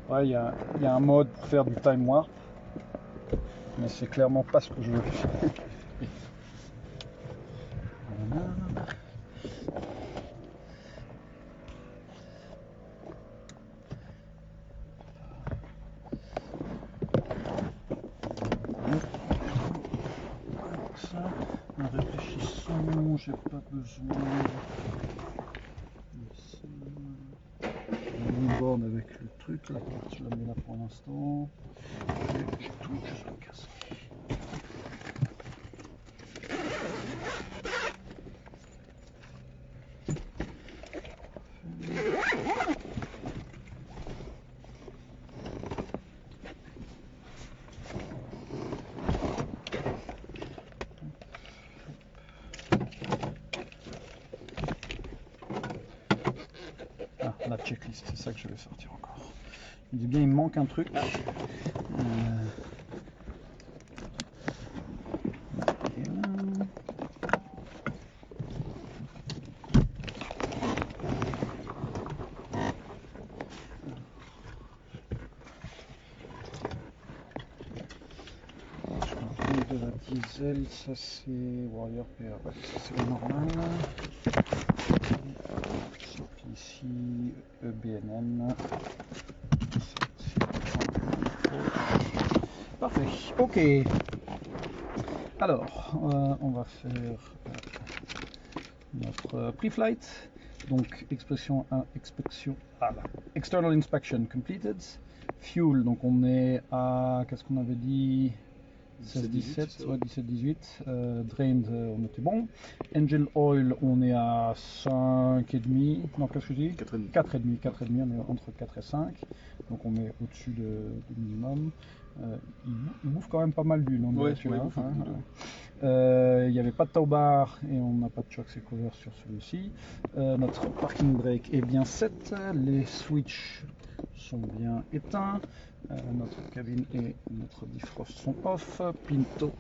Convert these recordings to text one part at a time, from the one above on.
Ouais, il y a un mode pour faire du time warp, mais c'est clairement pas ce que je veux. Voilà. Ça, en réfléchissant, j'ai pas besoin de ça. Une borne avec le truc, la carte je la mets là pour l'instant. J'ai tout que je le casse. Ah, la checklist, c'est ça que je vais sortir encore. Il dit bien, il me manque un truc. De la diesel, ça c'est Warrior PA, ouais, ça c'est le normal. Ici, EBNN. Parfait, ok. Alors, on va faire notre pre-flight. Donc, external inspection completed. Fuel, donc on est à, qu'est-ce qu'on avait dit, 16-17, ouais, 17-18. Drained, on était bon. Engine oil, on est à 5,5. Non, qu'est-ce que je dis 4,5. 4,5, on est entre 4 et 5. Donc on est au-dessus du minimum. Il bouffe quand même pas mal d'huile. Ouais, il n'y avait pas de tow bar et on n'a pas de shock cover sur celui-ci. Notre parking brake est bien set. Les switches sont bien éteints. Notre cabine et notre defrost sont off. Pinto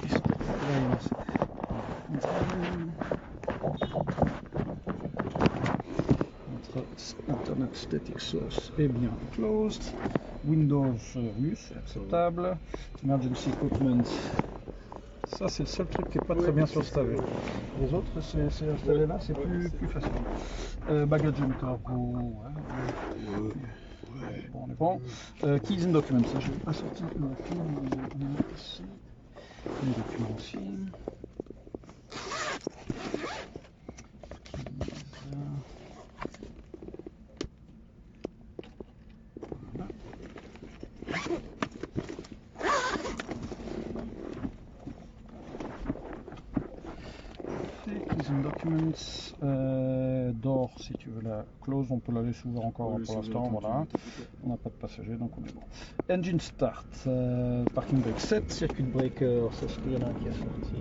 notre internet static source est bien closed. Windows, oui, c'est acceptable. Emergency equipment. Ça, c'est le seul truc qui n'est pas très bien sur Stave. Les autres, c'est installé là, c'est plus facile. Baggage and cargo, bon, on est bon. Keys and documents, ça, je ne vais pas sortir le document, on est ici. Les documents aussi. Keys and documents. Door, si tu veux la close, on peut la laisser ouverte encore pour l'instant. Voilà. On n'a pas de passager, donc on est bon. Engine start, parking brake 7, circuit breaker, ça c'est qu'il y en a un qui a sorti.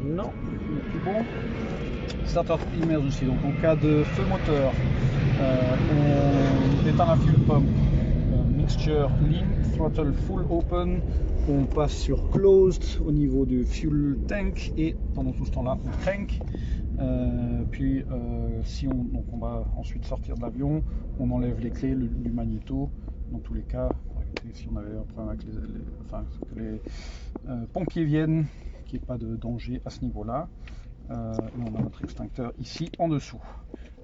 Non, il est tout bon. Start of emergency, donc en cas de feu moteur, on éteint la fuel pump, mixture lean, throttle full open, on passe sur closed au niveau du fuel tank et pendant tout ce temps là on crank. Puis si donc on va ensuite sortir de l'avion, on enlève les clés du magnéto. Dans tous les cas, si on avait un problème avec que les pompiers viennent, qu'il n'y ait pas de danger à ce niveau là. Et on a notre extincteur ici en dessous.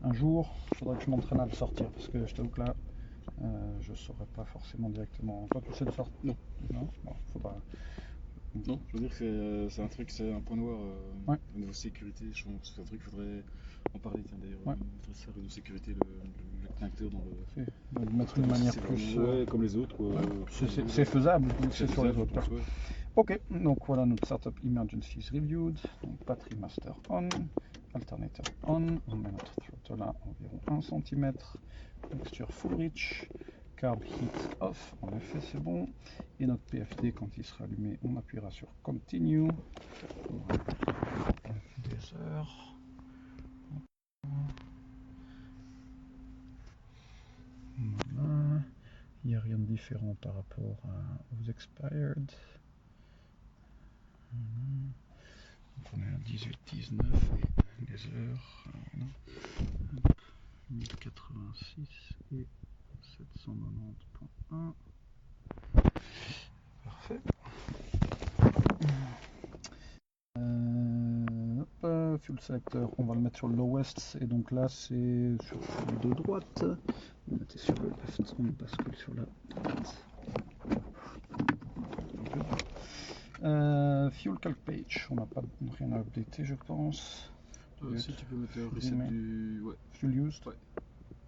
Un jour, il faudra que je m'entraîne à le sortir parce que je t'avoue que là, je ne saurais pas forcément directement. Toi, tu sais le sortir? Non. Non, bon, faudra. Non, je veux dire que c'est un truc, c'est un point noir Ouais. au niveau sécurité. Je pense que c'est un truc qu'il faudrait en parler. Tiens, d'ailleurs, Ouais. il faudrait se faire au niveau sécurité l'extincteur dans le. De mettre une manière plus. Ouais, comme les autres. Quoi. C'est faisable, c'est sur les autres. Ouais. Ok, donc voilà notre Startup Emergencies Reviewed. Donc battery master on, alternator on, on met notre throttle à environ 1 cm, mixture full reach, carb heat off, en effet c'est bon, et notre PFD quand il sera allumé on appuiera sur continue, on va des heures. Voilà. Il n'y a rien de différent par rapport aux expired. Donc on est à 18-19 et les heures, voilà. 1086 et 790 points. 1. Parfait. Fuel selector, on va le mettre sur le lowest, et donc là c'est sur le de droite. On était sur le left, on bascule sur la droite. Fuel calc page, on n'a pas rien à updater je pense. Si tu peux mettre le reset du. Ouais. Fuel used. Ouais.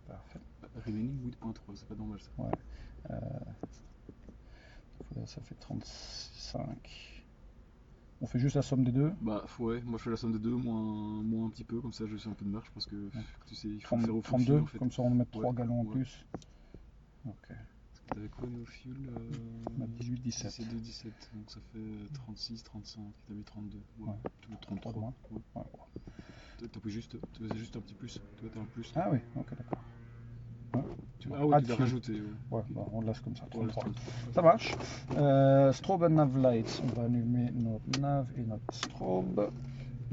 Parfait. Remaining 8.3, c'est pas normal ça. Ouais. Ça fait 35. On fait juste la somme des deux. Bah ouais, moi je fais la somme des deux, moins un petit peu, comme ça je sais un peu de marge parce que tu sais, il faut faire au 32, en fait. comme ça on met 3 gallons en plus. Ok. Parce que t'avais quoi au fuel 18-17. C'est 2-17, donc ça fait 36, 35, t'as mis 32. Ouais. 33 moins. Ouais. T'as pris juste un petit plus, tu vois, t'as un plus. Ah oui, ok, d'accord. Ah ouais, tu l'as rajouté. Ouais, bah, on le laisse comme ça, 33. Ouais, Ça marche. Strobe and nav lights, on va allumer notre nav et notre strobe.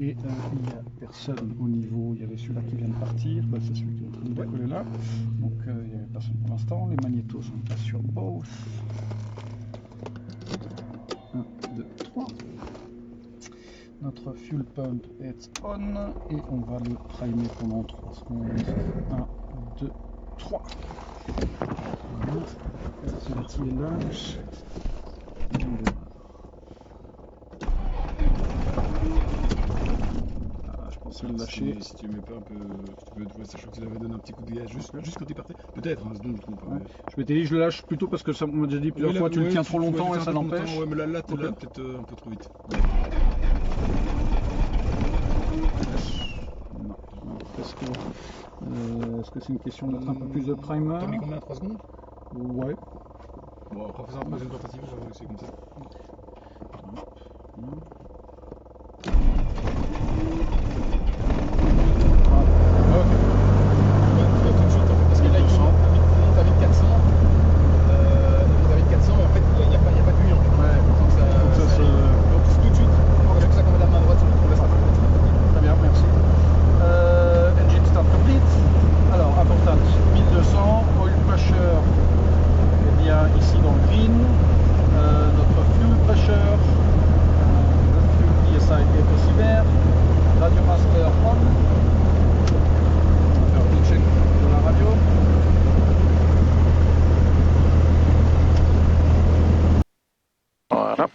Et il n'y a personne au niveau, il y avait celui-là qui vient de partir, bah, c'est celui qui est en train de décoller là. Donc il n'y avait personne pour l'instant. Les magnétos sont pas sur both. 1, 2, 3. Notre fuel pump est on et on va le primer pendant 3 secondes. 1, 2, 3. Voilà. Celui-ci est lâche. Et on démarre. Ah, je pense le lâcher. Si tu mets pas un peu. Tu peux, sachant que tu l'avais donné un petit coup de gaz juste quand tu partais. Peut-être, hein, je me trompe. Ouais. Je m'étais dit, je le lâche plutôt parce que ça m'a déjà dit plusieurs fois, tu le tiens trop longtemps et ça l'empêche. Ouais, mais là t'es peut-être un peu trop vite. Non. Est-ce que c'est une question de mettre un peu plus de primer? T'as mis combien? 3 secondes? Ouais. Bon, après, faisant une troisième tentative, on va essayer comme ça. Parce que là, il monte à 1400. Il monte à 1400, mais en fait, il n'y a pas de mur. Donc, tout de suite, on regarde ça comme la main droite, on laisse la faire. Très bien, merci. Engine start complete. Alors, important, 1200, oil pressure, eh bien, ici dans le green. Notre fuel pressure, le fuel PSI est aussi vert. Radio master on. On va faire un check de la radio. Voilà.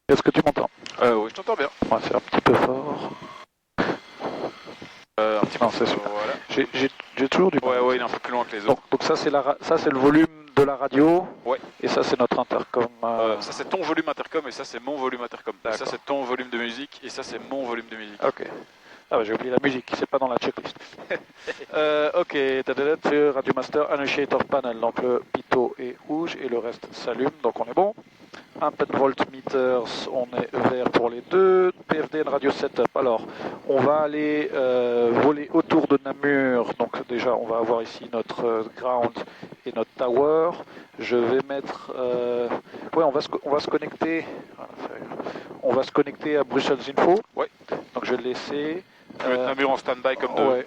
Est-ce que tu m'entends? Oui, je t'entends bien. Ouais, c'est un petit peu fort. Un petit peu c'est super. Voilà. J'ai toujours du mal. Ouais, il est un peu plus loin que les autres. Donc ça c'est le volume de la radio. Ouais. Et ça c'est notre intercom. Ça c'est ton volume intercom et ça c'est mon volume intercom. Et ça c'est ton volume de musique et ça c'est mon volume de musique. Ok. Ah bah j'ai oublié la musique, c'est pas dans la checklist. Ok, Radio Master, Initiator Panel, donc le pitot est rouge et le reste s'allume, donc on est bon. Input voltmeters, on est vert pour les deux. PFD Radio Setup, alors on va aller voler autour de Namur, donc déjà on va avoir ici notre ground et notre tower. Je vais mettre... ouais, on va se connecter... On va se connecter à Brussels Info. Ouais. Donc je vais le laisser... Tu veux mettre Namur en stand-by comme deux. Ouais.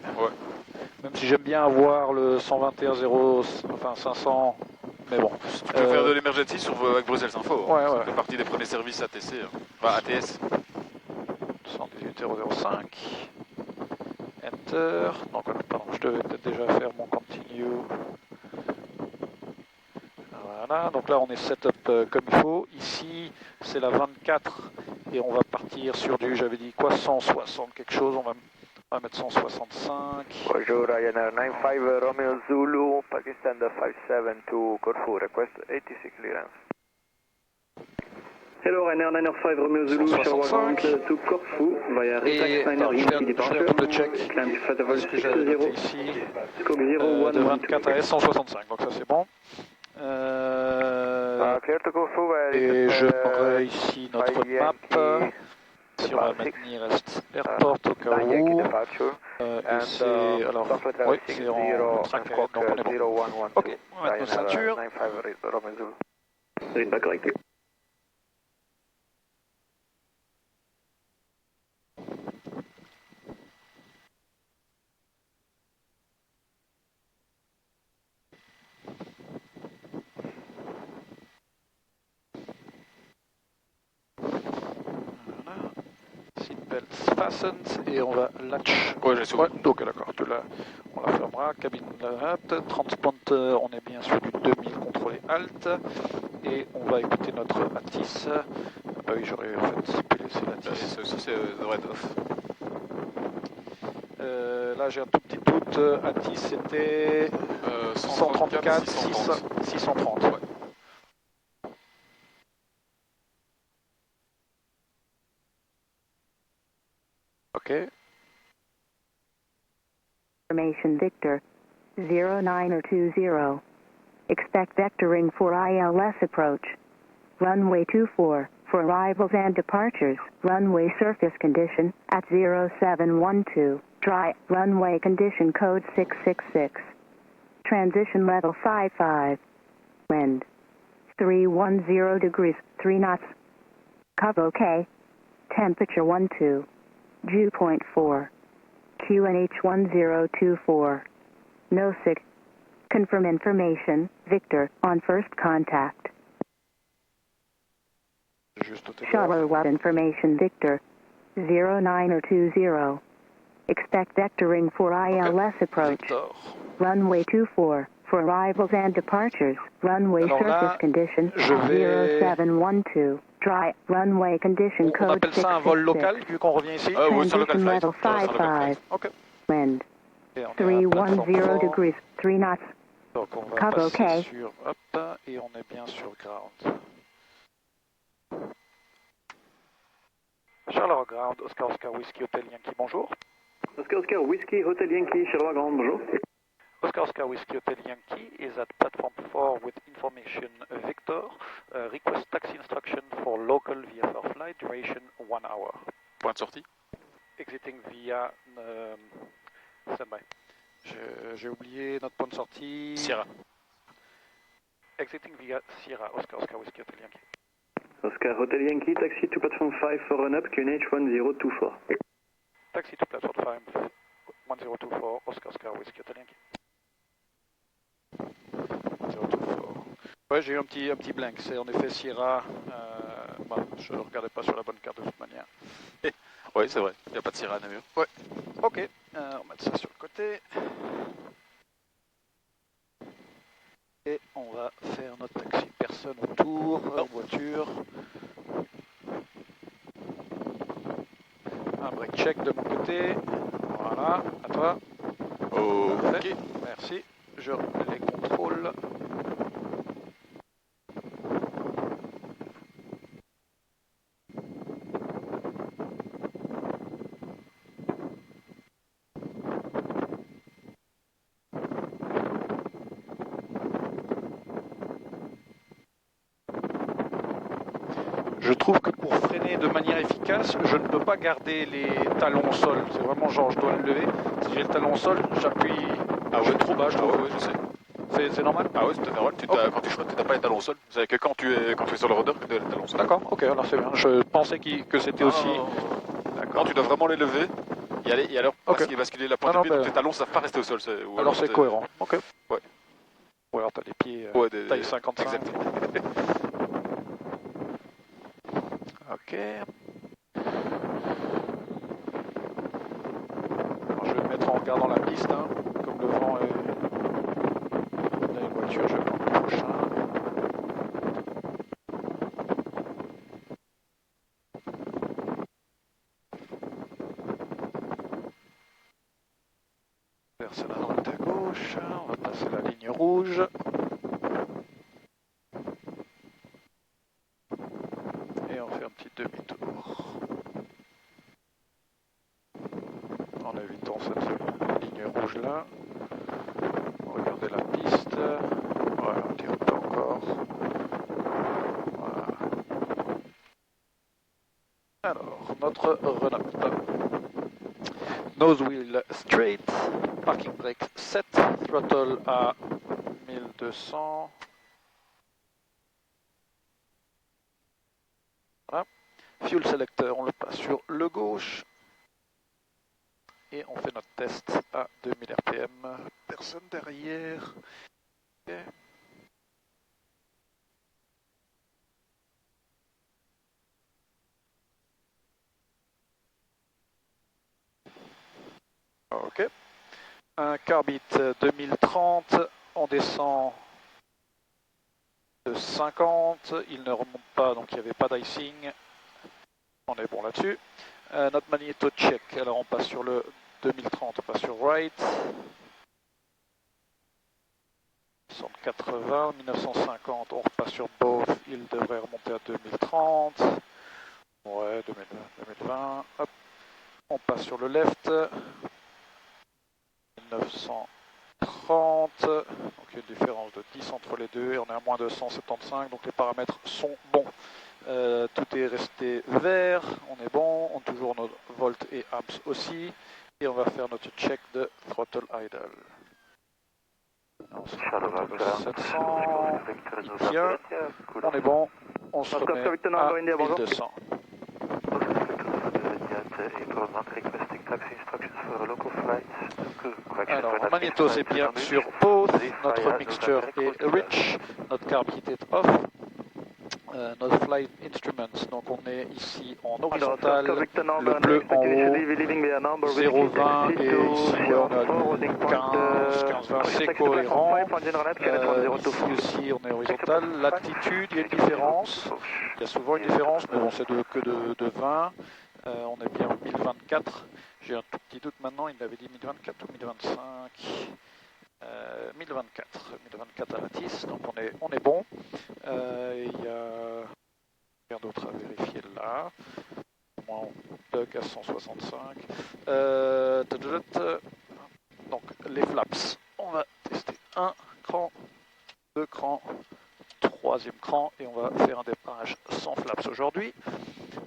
Même si j'aime bien avoir le 500, mais bon. Tu peux faire de l'emergency avec Bruxelles Info. Ouais. Ça fait partie des premiers services ATC. Enfin, ATS. 118.005. Enter. Donc, pardon, je devais peut-être déjà faire mon continue. Voilà, donc là on est setup comme il faut. Ici c'est la 24 et on va partir sur du, j'avais dit quoi, 160 quelque chose, on va mettre 165. Bonjour, Ryanair 95 Romeo Zulu, Pakistan 57 to Corfu, request ATC clearance. Hello, Ryanair 905 Romeo Zulu, Sherwood to Corfu, via Reflex 9 Yankee departure, climb to flight level 60, scope 01 de 24 à 165, donc ça c'est bon. Clear to Corfu, Et je prendrai ici notre map. Si on va maintenir reste airport au cas où. Et c'est, alors, oui, c'est en track, donc on est bon. Ok, on va mettre nos ceintures. Read back correctly. s'appelle Fastened et on va latch. Ouais, j'ai Ouais, ok, d'accord, on la fermera. Cabine halte, transponder, on est bien sur du 2000 contrôlé alt. Et on va écouter notre ATIS. Ah bah oui, j'aurais en fait pu laisser l'ATIS. Ça, c'est the red off. Là, j'ai un tout petit doute. ATIS, c'était 134, 630. Ouais. Ok. Information Victor 0920. Expect vectoring for ILS approach. Runway 24 for arrivals and departures. Runway surface condition at 0712. Dry runway condition code 666. Transition level 55. Wind 310 degrees 3 knots. Cover OK. Temperature 12. Dew point 4. QNH 1024. No sig. Confirm information. Victor on first contact. Shallow watt information Victor 0920. Expect vectoring for ILS approach. Victor. Runway 24 for arrivals and departures. Runway Alors surface là, condition je vais... 0712. Dry runway condition On code appelle ça un vol 666. local vu qu'on revient ici. Oui, c'est un local Transition flight. level 55. Ok. Wind Et on est à 310 plateforme degrees 3 knots. Donc on va Cover passer OK. sur hop et on est bien sur ground. Charleroi Ground, Oscar Oscar Whiskey Hotel Yankee, bonjour. Oscar Oscar Whiskey Hotel Yankee, Charleroi Grande, bonjour. Oscar Oscar Whiskey Hotel Yankee is at platform 4 with information Victor. Request taxi instruction for local VFR flight, duration 1 hour. Point de sortie. Exiting via standby. J'ai oublié notre point de sortie. Sierra. Exiting via Sierra, Oscar Oscar Whiskey Hotel Yankee. Oscar Hotel Yankee, taxi to platform 5 for run up, QNH 1024. Taxi to platform 5, 1024, Oscar Oscar Whiskey Hotel Yankee. 1024. Ouais, j'ai eu un petit blank, c'est en effet Sierra. Je ne regardais pas sur la bonne carte de toute manière. Oui, c'est vrai, il n'y a pas de Sierra à Namur. Ouais, ok, on va mettre ça sur le côté. Et on va faire notre taxi. Personne autour, voiture. Un break check de mon côté. Voilà, à toi. Ok. Merci. Je les contrôle. Je trouve que pour freiner de manière efficace, je ne peux pas garder les talons au sol. C'est vraiment genre, je dois le lever. Si j'ai le talon au sol, j'appuie. Ah je ouais, suis trop bas, je trouve. oui, je sais. C'est normal? Ah oui, c'est tout à fait normal. Quand tu choisis, tu n'as pas les talons au sol. C'est que quand tu es sur le rudder que tu as les talons au sol. D'accord, ok, alors c'est bien. Je pensais que c'était aussi. Non, tu dois vraiment les lever et alors basculer la pointe de pied, donc tes talons ne savent pas rester au sol. Alors c'est cohérent, ok. Ouais. Ou alors tu as les pieds taille 55. Exactement. Ok. Alors, je vais me mettre en regardant la piste, hein. Comme le vent est... On a une voiture, je vais prendre le prochain. Verser la droite à gauche, on va passer la ligne rouge. Et on fait un petit demi-tour. En évitant cette ligne rouge là. Regardez la piste. Voilà, un petit peu encore. Voilà. Alors, notre run-up. Nose wheel straight. Parking brake set. Throttle à 1200. Voilà. Fuel selector, on le passe sur le gauche. Et on fait notre test à 2000 RPM. Personne derrière. Okay. Ok. Un Carbit 2030, on descend de 50, il ne remonte pas, donc il n'y avait pas d'icing. On est bon là-dessus. Notre magnéto check, alors on passe sur le 2030, on passe sur right. 180, 1950, on repasse sur both, il devrait remonter à 2030. Ouais, 2020, hop. On passe sur le left. 1930, donc il y a une différence de 10 entre les deux, et on est à moins 275, donc les paramètres sont bons. Tout est resté vert, on est bon, on a toujours nos volts et amps aussi, et on va faire notre check de throttle idle. Alors, 700, il tient, on est bon, on se remet à 1200. Alors, magnéto c'est bien sur both, notre mixture est rich, notre carbit est off. Notre flight instruments, donc on est ici en horizontal, le bleu en haut, 0,20 et ici on a 15, 20, c'est cohérent. Ici aussi on est horizontal, latitude, il y a une différence, il y a souvent une différence, mais bon c'est que de 20, on est bien en 1024, j'ai un tout petit doute maintenant, il m'avait dit 1024 ou 1025. 1024 à la TIS, donc on est bon. Il y a rien d'autre à vérifier là. Moi on bug à 165. Donc les flaps, on va tester un cran, deux crans, troisième cran et on va faire un démarrage sans flaps aujourd'hui.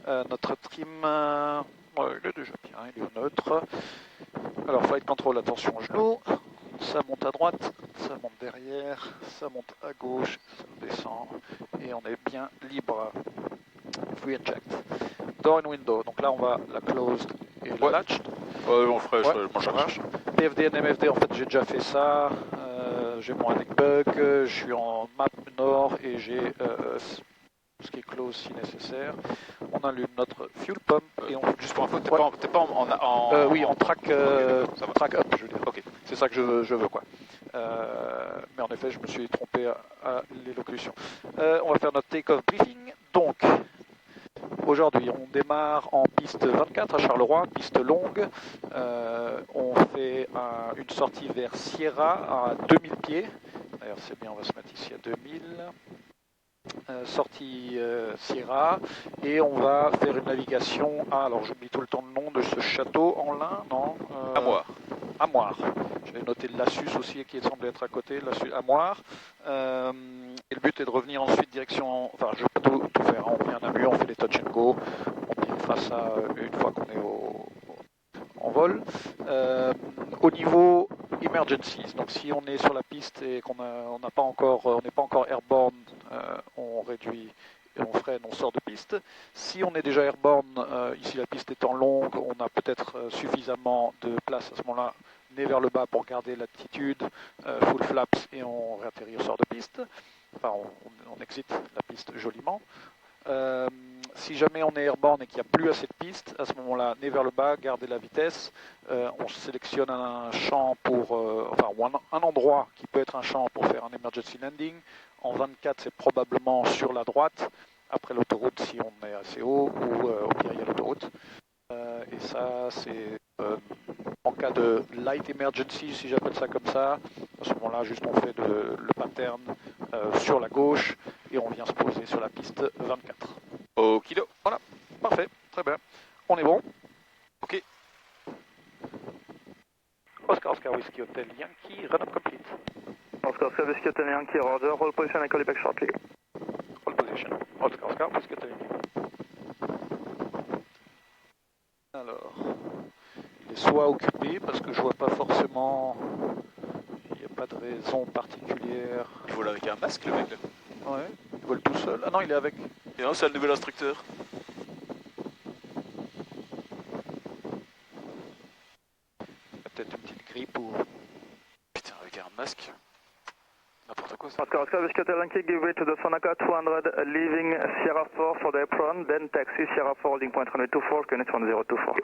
Notre trim, il est déjà bien, il est au neutre. Alors flight control, attention aux genoux. Ça monte à droite, ça monte derrière, ça monte à gauche, ça descend et on est bien libre. Free eject. Door and window, donc là on va la closed et la latched. On ferait, moi ça marche. PFD, NMFD, en fait j'ai déjà fait ça. J'ai mon annex bug, je suis en map nord et j'ai ce qui est close si nécessaire. On allume notre fuel pump et on... Juste pour info, t'es pas en... oui, en track, okay, track up, je veux dire. Ok. C'est ça que je veux, quoi. Mais en effet, je me suis trompé à l'élocution. On va faire notre take-off briefing. Donc, aujourd'hui, on démarre en piste 24 à Charleroi, piste longue. On fait une sortie vers Sierra à 2000 pieds. D'ailleurs, c'est bien, on va se mettre ici à 2000. Sortie Sierra et on va faire une navigation à, alors j'oublie tout le temps le nom de ce château en lin, non Amoir. J'avais noté le Lassus aussi qui semble être à côté, Amoir. Et le but est de revenir ensuite direction, enfin je peux tout faire, on vient à Namur, on fait les touch and go, on fera ça une fois qu'on est en vol. Au niveau emergencies, donc si on est sur la piste et qu'on n'est pas encore airborne, on réduit et on freine, on sort de piste. Si on est déjà airborne, ici la piste étant longue, on a peut-être suffisamment de place à ce moment-là, nez vers le bas pour garder l'altitude, full flaps et on réatterrit au sort de piste. Enfin, on exit la piste joliment. Si jamais on est airborne et qu'il n'y a plus assez de pistes, à ce moment-là, nez vers le bas, garder la vitesse. On sélectionne un champ ou un endroit qui peut être un champ pour faire un emergency landing. En 24, c'est probablement sur la droite, après l'autoroute si on est assez haut, ou au pire il y a l'autoroute. Et ça, c'est en cas de light emergency, si j'appelle ça comme ça. À ce moment-là, juste on fait le pattern sur la gauche et on vient se poser sur la piste 24. Okido. Voilà, parfait, très bien. On est bon. Ok. Oscar Whiskey Hotel Yankee, run up complete. Oscar Whiskey Hotel Yankee, roger, hold position and call you back shortly. Hold position. Oscar Whiskey Hotel Yankee. Alors, il est soit occupé parce que je vois pas forcément, il n'y a pas de raison particulière. Il vole avec un masque le mec là. Ouais, il vole tout seul. Ah non, il est avec. Et non, c'est le nouvel instructeur. Peut-être une petite grippe ou... Putain, avec un masque. N'importe quoi ça. Oscar Whiskey Hotel Yankee, give way to the Sonaca 200, leaving Sierra 4 for the apron, then taxi Sierra 4 holding point runway 24, Connect 1024.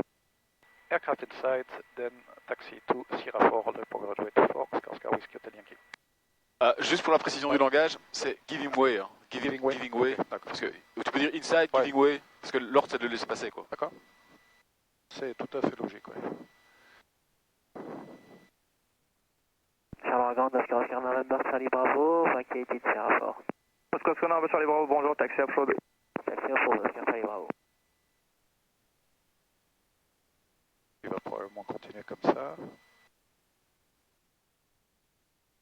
Aircraft in sight, then taxi to Sierra 4, report graduate 4, Oscar Whiskey Hotel Yankee. Juste pour la précision du langage, c'est giving way. Hein. Giving way. Parce que tu peux dire inside, giving way, parce que l'ordre c'est de le laisser passer. D'accord. C'est tout à fait logique. Ouais. Charles Argand, Oscar November, Charlie Bravo, vacated Sierra 4. Oscar November, Charlie Bravo, bonjour, taxi upload. Taxi upload, Oscar Charlie Bravo. Il va probablement continuer comme ça.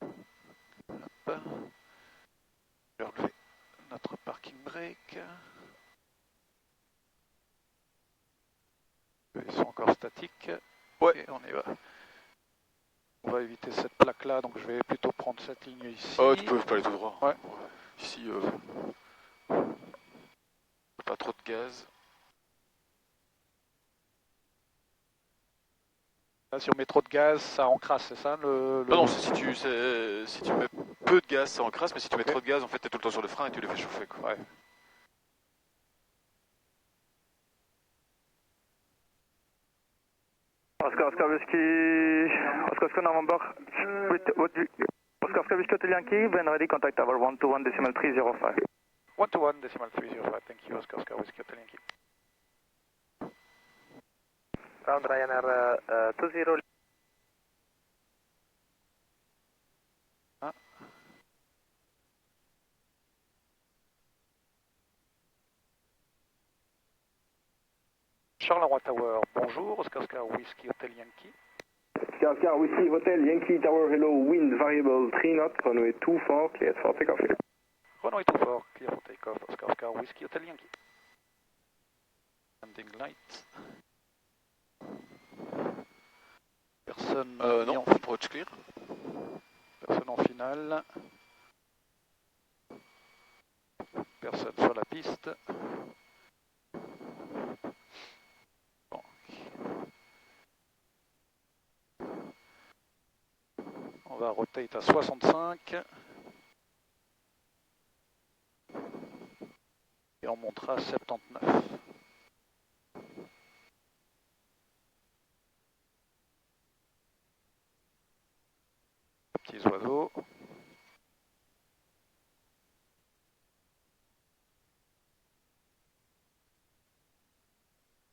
Hop. Je vais relever notre parking brake. Ils sont encore statiques. Ouais. Et on y va. On va éviter cette plaque là, donc je vais plutôt prendre cette ligne ici. Oh, tu peux pas aller tout droit. Ouais. Ici, pas trop de gaz. Là, si on met trop de gaz, ça encrasse, c'est ça le... Non, si tu mets peu de gaz, ça encrasse, mais si tu mets trop de gaz, en fait, t'es tout le temps sur le frein et tu les fais chauffer. Quoi. Ouais. Oscar Whiskey November, Oscar Whiskey Hotel Yankee, when ready, contact our 121 decimal 305. 121 decimal 305, thank you, Oscar Whiskey Hotel Yankee. Ground Ryanair 20. Charleroi Tower, bonjour, Oscar Whiskey Hotel Yankee. Oscar Whiskey Hotel Yankee Tower, hello, wind variable 3 knots, runway 24, cleared for takeoff. Runway 24, clear for takeoff, Oscar Whiskey Hotel Yankee. Landing light. Personne non, approach clear. Personne en finale. Personne sur la piste. Bon. On va rotate à 65. Et on montera à 79. Petits oiseaux.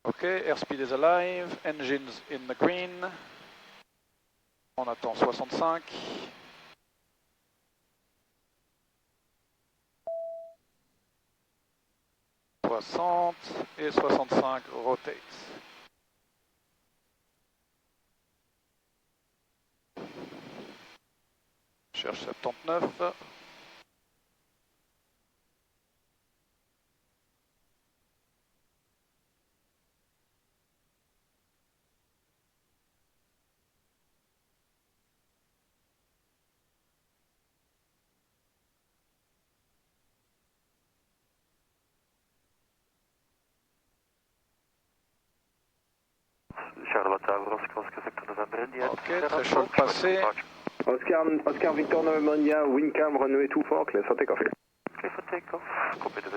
Ok, airspeed is alive, engines in the green. On attend 65. Et 65 rotates. Cherche 79. Charlotte Tower, Oscar Victor November India. Ok, threshold passé. Oscar Victor November India, Windcam, runway 24, clear for takeoff. Clear for takeoff, copy the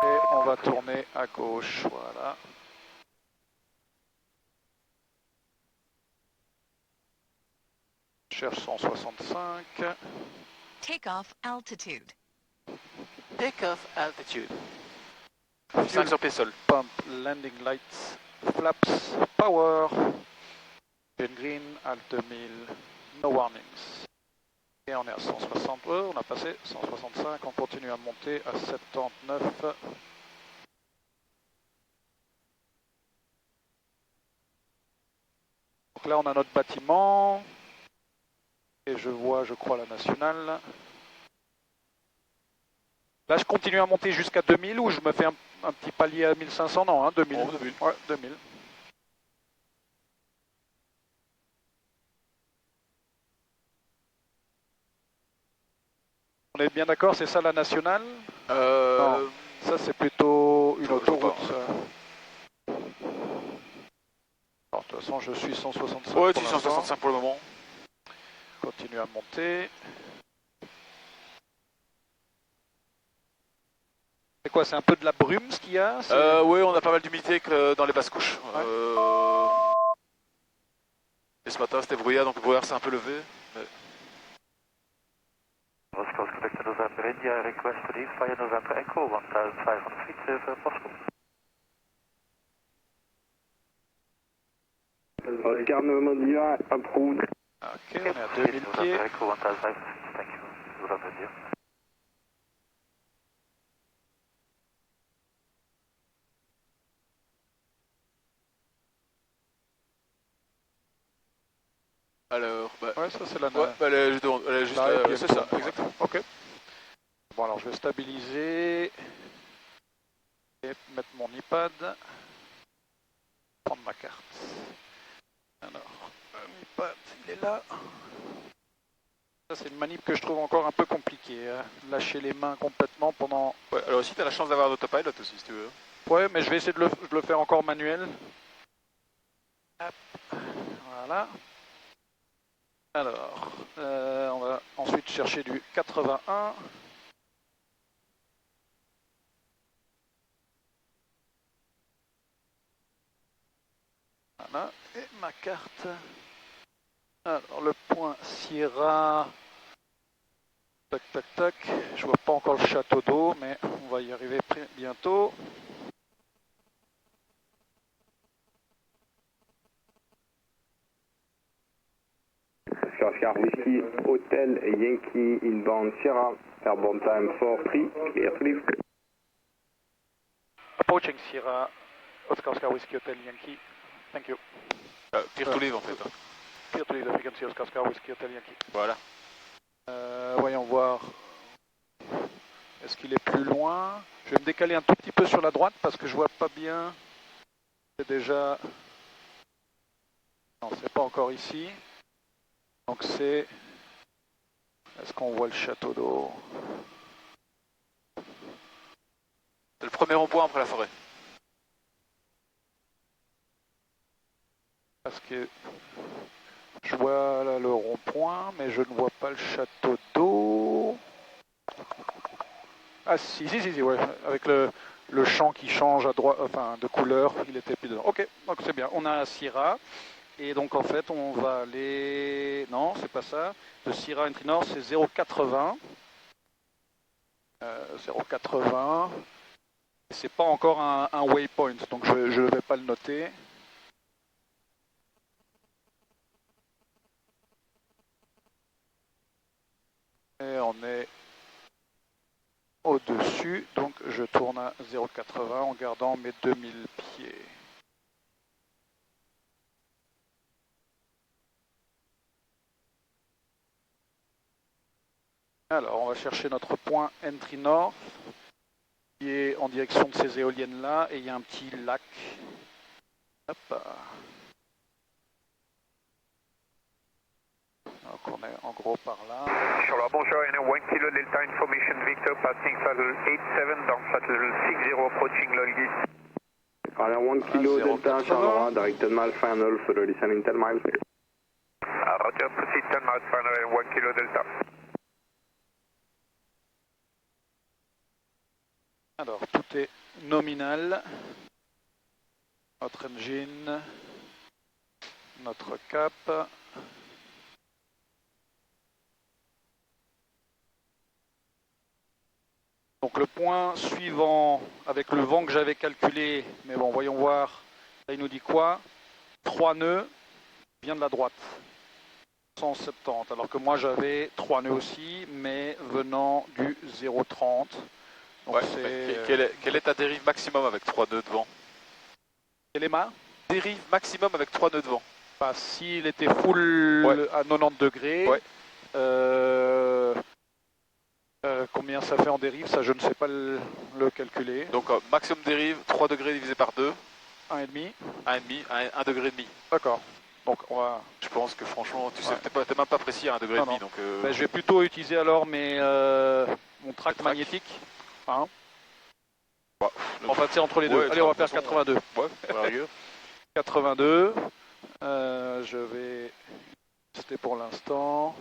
Et on va tourner à gauche, voilà. Cherche 165. Takeoff altitude. Takeoff altitude. 5 sur pied sol. Pump, landing lights, flaps, power. Engine green, alt 2000, no warnings. Et on est à 160, on a passé 165, on continue à monter à 79. Donc là on a notre bâtiment. Et je vois, je crois, la nationale. Là je continue à monter jusqu'à 2000 ou je me fais un petit palier à 1500, non, hein, 2000. Oh, 2000. Ouais, 2000. On est bien d'accord, c'est ça la nationale? Non, ça c'est plutôt une autoroute. Alors, de toute façon, je suis 165. Ouais, tu es 165 pour le moment. Continue à monter. C'est quoi, c'est un peu de la brume ce qu'il y a? Oui, on a pas mal d'humidité dans les basses couches. Ouais. Et ce matin c'était brouillard, donc le brouillard s'est un peu levé. Mais... Oscar Quebec November India, request to leave via November Echo 1500 feet possible. Oscar November India, approved. Ok, on est à 2000 pieds. Echo 1500, thank you. November India. Alors, bah... Ouais, ça c'est la Ouais, bah, elle est juste devant, elle est juste c'est ça, exactement. Ok. Bon, alors je vais stabiliser et mettre mon iPad. Prendre ma carte. Alors, l'iPad, il est là. Ça, c'est une manip que je trouve encore un peu compliquée. Hein. Lâcher les mains complètement pendant... Ouais, alors aussi, tu as la chance d'avoir un autopilot aussi, si tu veux. Ouais, mais je vais essayer de le faire encore manuel. Hop. Voilà. Alors, on va ensuite chercher du 81. Voilà, et ma carte. Alors, le point Sierra. Tac, tac, tac. Je vois pas encore le château d'eau, mais on va y arriver bientôt. Oscar Whiskey, Hotel Yankee, inbound Sierra, airborne time 4-3, clear to leave. Approaching Sierra, Oscar Whiskey, Hotel Yankee. Thank you. Clear to leave en fait. Clear to leave, frequency Oscar Whiskey, Hotel Yankee. Voilà. Voyons voir. Est-ce qu'il est plus loin? Je vais me décaler un tout petit peu sur la droite parce que je vois pas bien. C'est déjà... Non, c'est pas encore ici. Donc c'est... Est-ce qu'on voit le château d'eau? C'est le premier rond-point après la forêt. Parce que je vois là le rond-point, mais je ne vois pas le château d'eau. Ah si, ouais, avec le champ qui change à droite, enfin de couleur, il était plus dedans. Ok, donc c'est bien. On a Sierra, et donc en fait on va aller... Non, c'est pas ça. De Sierra à Entry North, c'est 0,80. 0,80. C'est pas encore un waypoint, donc je ne vais pas le noter. Et on est au-dessus, donc je tourne à 0,80 en gardant mes 2000 pieds. Alors, on va chercher notre point Entry North, qui est en direction de ces éoliennes-là, et il y a un petit lac. Hop. Donc on est en gros par là. Charlotte, bonjour, 1 kilo Delta Information Victor passing Saddle 87 dans Saddle 60 approaching Lolgis. Alors 1 kilo Delta Charleroi, directed mile final for the descending 10 miles. Roger, proceed 10 miles final and 1 kilo Delta. Alors tout est nominal. Notre engine, notre cap. Donc le point suivant, avec le vent que j'avais calculé, mais bon, voyons voir, là il nous dit quoi? 3 nœuds, vient de la droite, 170, alors que moi j'avais 3 nœuds aussi, mais venant du 0,30. Ouais, quelle est ta dérive maximum avec 3 nœuds de vent? Quelle est ma dérive maximum avec 3 nœuds de vent? Bah, s'il était full à 90 degrés, combien ça fait en dérive, ça je ne sais pas le calculer. Donc maximum dérive, 3 degrés divisé par 2. 1,5. 1,5, 1 degré et demi. D'accord. Donc on va... Je pense que franchement, tu sais, t'es même pas précis à 1 degré et demi. Donc, ben, je vais plutôt utiliser alors mon tract magnétique. Hein, on va passer entre les deux. Allez, on va faire 82. Ouais, à la rigueur. 82. Je vais tester pour l'instant.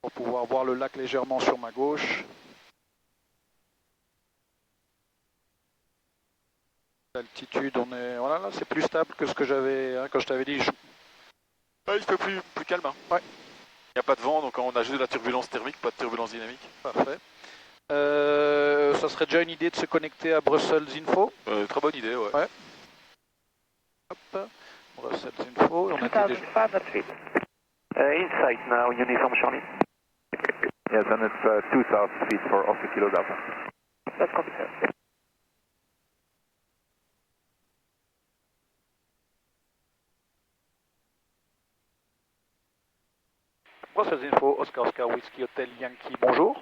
Pour pouvoir voir le lac légèrement sur ma gauche. L'altitude, on est... Voilà, là c'est plus stable que ce que j'avais... Hein, quand je t'avais dit, Il fait plus calme. Hein. Ouais. Il n'y a pas de vent, donc on a juste de la turbulence thermique, pas de turbulence dynamique. Parfait. Ça serait déjà une idée de se connecter à Brussels Info. Très bonne idée, ouais. Hop. Brussels Info. On a été déjà... Insight now, uniform Charlie. Yes, and it's 2000 feet for Oscar Kilo Delta. That's copy, sir. Brussels Info, Oscar Oscar Whiskey Hotel Yankee, bonjour.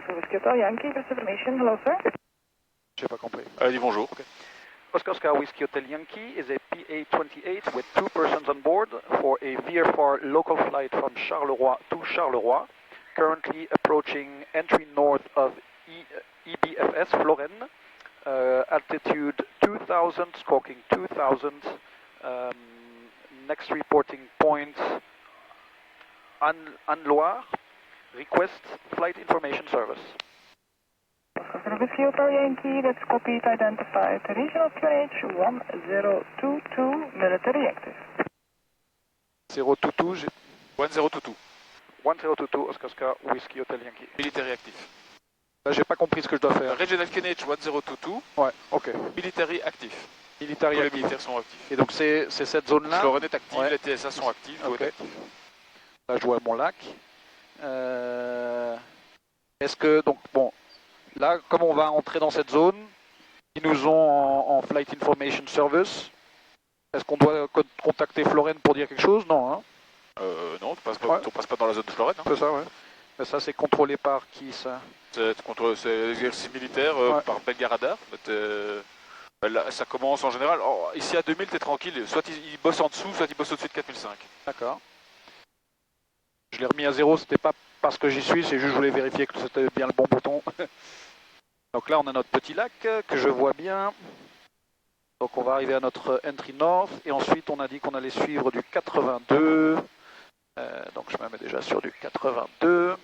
Whiskey Hotel Yankee, just information. Hello, sir. J'ai pas compris. Allez, bonjour. Okay. Oscar Oscar Whiskey Hotel Yankee is a PA-28 with 2 persons on board for a VFR local flight from Charleroi to Charleroi, currently approaching entry north of EBFS Florenne, altitude 2000, squawking 2000, next reporting point Anne-Loire, request flight information service. Whiskey Hotel Yankee, that's copied, identified. Regional QNH 1022, military active. 022, 1022. 1022, Oscar Oscar Whiskey Hotel Yankee. Military actif. Là, j'ai pas compris ce que je dois faire. Regional QNH 1022. Ouais, ok. Military actif. Military Tous les active. militaires sont actifs. Et donc c'est cette zone-là. Florenne est active, Ouais. les TSA sont actifs, tout Ok. est actif. Là, je vois mon lac. Est-ce que, donc, bon, là, comme on va entrer dans cette zone, ils nous ont en Flight Information Service. Est-ce qu'on doit contacter Florenne pour dire quelque chose? Non, hein? Non, tu passes pas, Ouais. tu passes pas dans la zone de Florenne. Hein. C'est ça, ouais. Mais ça, c'est contrôlé par qui, ça? C'est l'exercice militaire Ouais. par Belgaradar. Là, ça commence en général. Ici à 2000, t'es tranquille. Soit ils bossent en dessous, soit ils bossent au-dessus de 4005. D'accord. Je l'ai remis à 0, c'était pas parce que j'y suis, c'est juste que je voulais vérifier que c'était bien le bon bouton. Donc là, on a notre petit lac que je vois bien. Donc on va arriver à notre entry north et ensuite on a dit qu'on allait suivre du 82. Donc je me mets déjà sur du 82.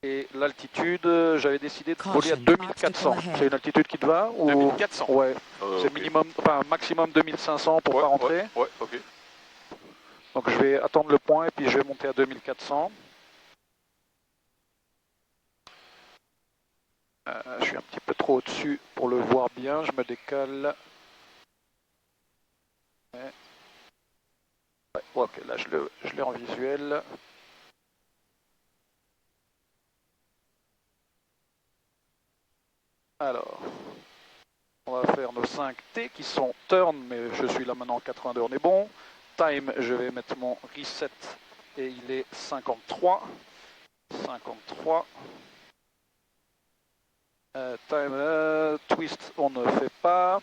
Et l'altitude, j'avais décidé de voler à 2400. C'est une altitude qui te va ou... 2400. Ouais, c'est ok. minimum, enfin maximum 2500 pour pas rentrer. Ouais, ok. Donc je vais attendre le point et puis je vais monter à 2400. Je suis un petit peu trop au-dessus pour le voir bien, je me décale. Ouais, ok, là je l'ai en visuel. Alors, on va faire nos 5 T qui sont turn, mais je suis là maintenant en 82, on est bon. Time, je vais mettre mon reset et il est 53. 53. Time, twist, on ne fait pas.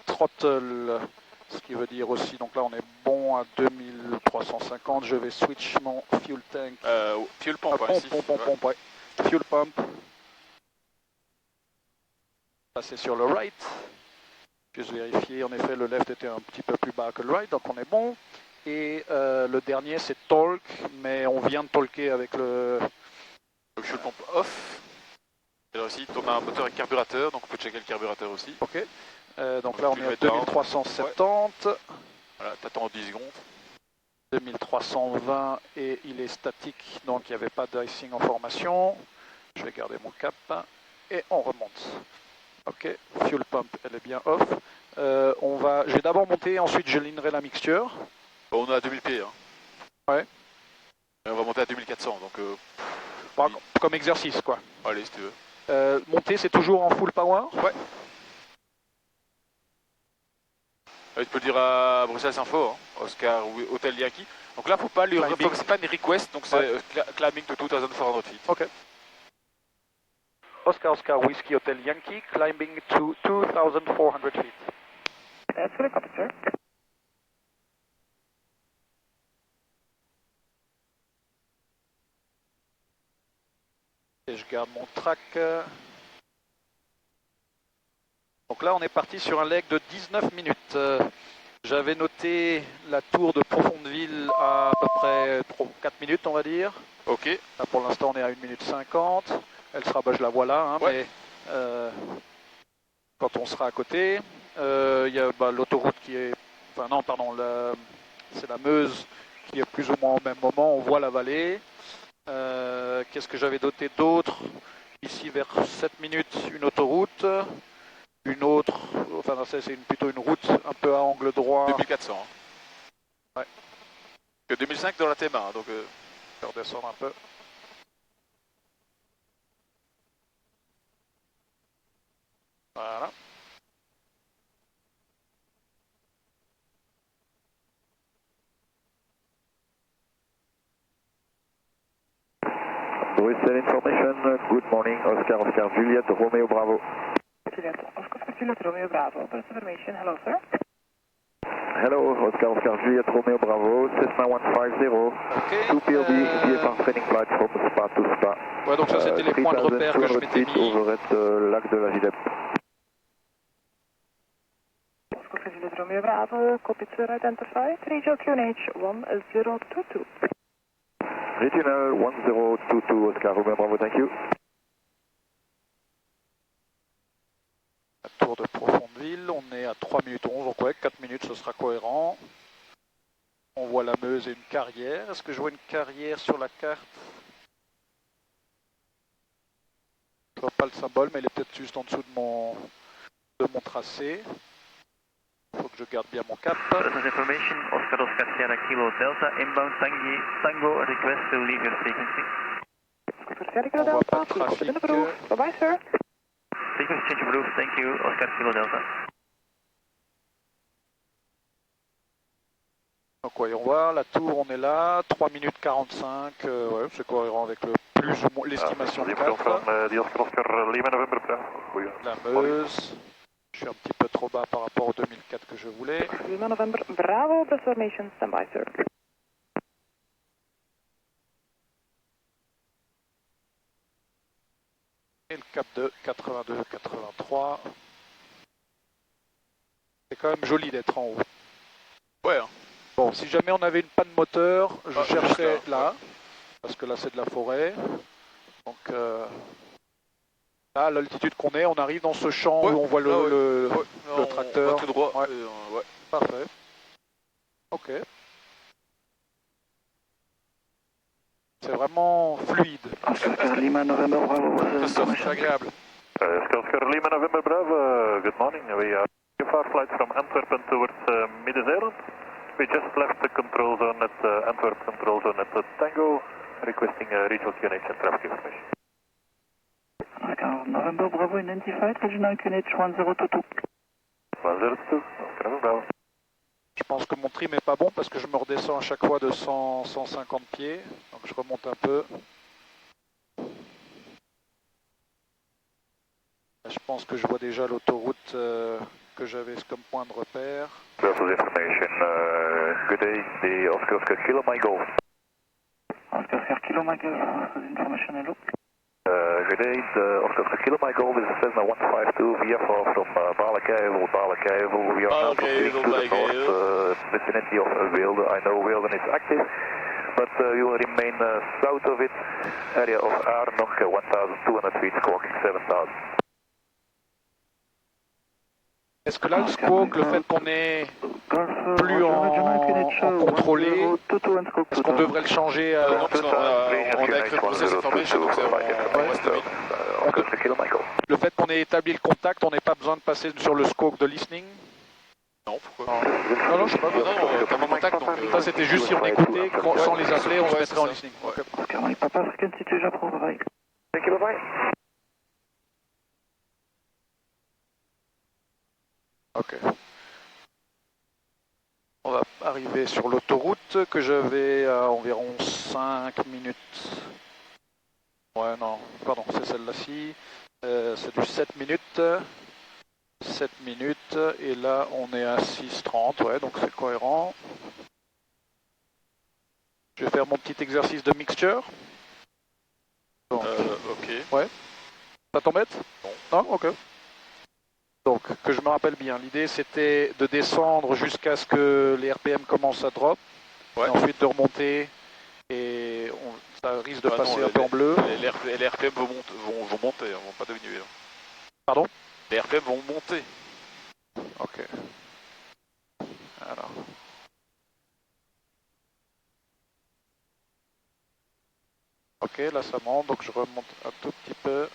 Throttle, ce qui veut dire aussi, donc là on est bon à 2350. Je vais switch mon fuel tank. Fuel pump, Pompe, ouais. Fuel pump. Passer sur le right. Juste vérifier, en effet, le left était un petit peu plus bas que le right, donc on est bon. Et le dernier, c'est talk, mais on vient de talker avec le... Donc fuel pump off. Et là aussi, on a un moteur avec carburateur, donc on peut checker le carburateur aussi. Ok. Donc là, on est à 2370. Ouais. Voilà, t'attends 10 secondes. 2320 et il est statique, donc il n'y avait pas d'icing en formation. Je vais garder mon cap et on remonte. Ok, fuel pump, elle est bien off. Je vais d'abord monter, ensuite je linerai la mixture. Bon, on est à 2000 pieds. Hein. Ouais. Et on va monter à 2400, donc... Bon, comme exercice, quoi. Allez, si tu veux. Monter, c'est toujours en full power? Ouais. Tu peux le dire à Bruxelles Info, hein, Oscar Hotel Yankee. Donc là, faut pas lui c'est pas une request, donc c'est climbing to 2400 feet. Ok. Oscar Oscar Whiskey Hotel Yankee, climbing to 2400 feet. That's for the copy, sir. Et je garde mon track. Donc là, on est parti sur un leg de 19 minutes. J'avais noté la tour de Profondeville à peu près 4 minutes, on va dire. Ok. Là, pour l'instant, on est à 1 minute 50. Elle sera, je la vois là, hein, ouais. Mais quand on sera à côté. Il y a l'autoroute qui est... Enfin non, pardon, c'est la Meuse qui est plus ou moins au même moment. On voit la vallée. Qu'est-ce que j'avais noté d'autre? Ici, vers 7 minutes, une autoroute. Une autre, enfin c'est plutôt une route un peu à angle droit. 2400. Hein. Ouais. Que 2005 dans la TMA, donc... Je vais redescendre un peu. Voilà. Bruxelles information, good morning, Oscar Juliet, Romeo Bravo. Juliet, Oscar Juliet, Romeo Bravo. First information, hello sir. Hello, Oscar Juliet, Romeo Bravo, Cessna 150, Okay. 2 POB, VFR training flight from Spa to Spa. Ouais, donc ça c'était les points de repère que je m'étais mis. Over at lac de la Gidep. Oscar Juliet, Romeo Bravo, copy sir, identified, regional QNH 1022. Regional 1022, Oscar Romeo Bravo, thank you. Tour de Profondeville, on est à 3 minutes 11, donc ouais, 4 minutes ce sera cohérent. On voit la Meuse et une carrière. Est-ce que je vois une carrière sur la carte? Je vois pas le symbole, mais elle est peut-être juste en dessous de mon tracé. Il faut que je garde bien mon cap. Information, Oscar Sierra Kilo Delta, inbound Tango, request to leave your frequency. Oscar Sierra Kilo Delta, please open the roof. Bye-bye sir. Frequency change of roof, thank you, Oscar Kilo Delta. Donc ouais, on voit la tour, on est là, 3 minutes 45, ouais, c'est cohérent avec le plus ou moins l'estimation de 4. La Meuse, je suis un petit peu trop bas par rapport au 2004 que je voulais. Lima November Bravo, bus formation, standby sir. Et le cap de 82-83. C'est quand même joli d'être en haut. Ouais. Hein. Bon, si jamais on avait une panne moteur, je chercherais là, parce que là c'est de la forêt. Donc là, à l'altitude qu'on est, on arrive dans ce champ où on voit le tracteur. On va tout droit. Ouais. Ouais. Parfait. Ok. C'est vraiment fluide. Oscar Lima November Bravo, C'est agréable. Oscar Lima November Bravo, good morning. We are far flight from Antwerpen towards Midden-Zeeland. We just left the control zone at Antwerp control zone at Tango, requesting regional QNH and traffic information. Oscar November Bravo identified, regional QNH 1022. 1022, Oscar November Bravo. Je pense que mon trim est pas bon parce que je me redescends à chaque fois de 150 pieds. Donc je remonte un peu. Je pense que je vois déjà l'autoroute que j'avais comme point de repère. Brussels information, good day, the Oscar Kilo My Golf. Oscar Kilo My Golf, information hello. Good day, the Oscar Kilo My Golf is a Cessna 152 VFR from Balakevel. We are now proceeding to the north vicinity of Weelde. I know Weelde is active, but you will remain south of it, area of Arnok, 1,200 feet, squawking 7,000. Est-ce que là, le squawk, le fait qu'on est plus en contrôlé, est-ce qu'on devrait le changer à... Non, parce qu'on a écrit process information, donc on reste le fait qu'on ait établi le contact, on n'ait pas besoin de passer sur le squawk de listening? Non, pourquoi? Non, je sais pas. Non, t'as mon contact, donc... Ça, c'était juste si on écoutait, sans les appeler, on se mettrait en listening. Ouais. Oscar Mike Papa, frequency change of roof, bye. Thank you, bye-bye. Ok. On va arriver sur l'autoroute que j'avais à environ 5 minutes. Ouais, non, pardon, c'est celle-là-ci. C'est du 7 minutes. 7 minutes. Et là, on est à 6:30. Ouais, donc c'est cohérent. Je vais faire mon petit exercice de mixture. Donc, ok. Ouais. Ça t'embête? Non, ok. Donc, que je me rappelle bien, l'idée c'était de descendre jusqu'à ce que les RPM commencent à drop, et ensuite de remonter, et ça risque de passer un peu en bleu. Les RPM vont monter, vont pas diminuer. Pardon? Les RPM vont monter. Ok. Alors. Ok, là ça monte, donc je remonte un tout petit peu.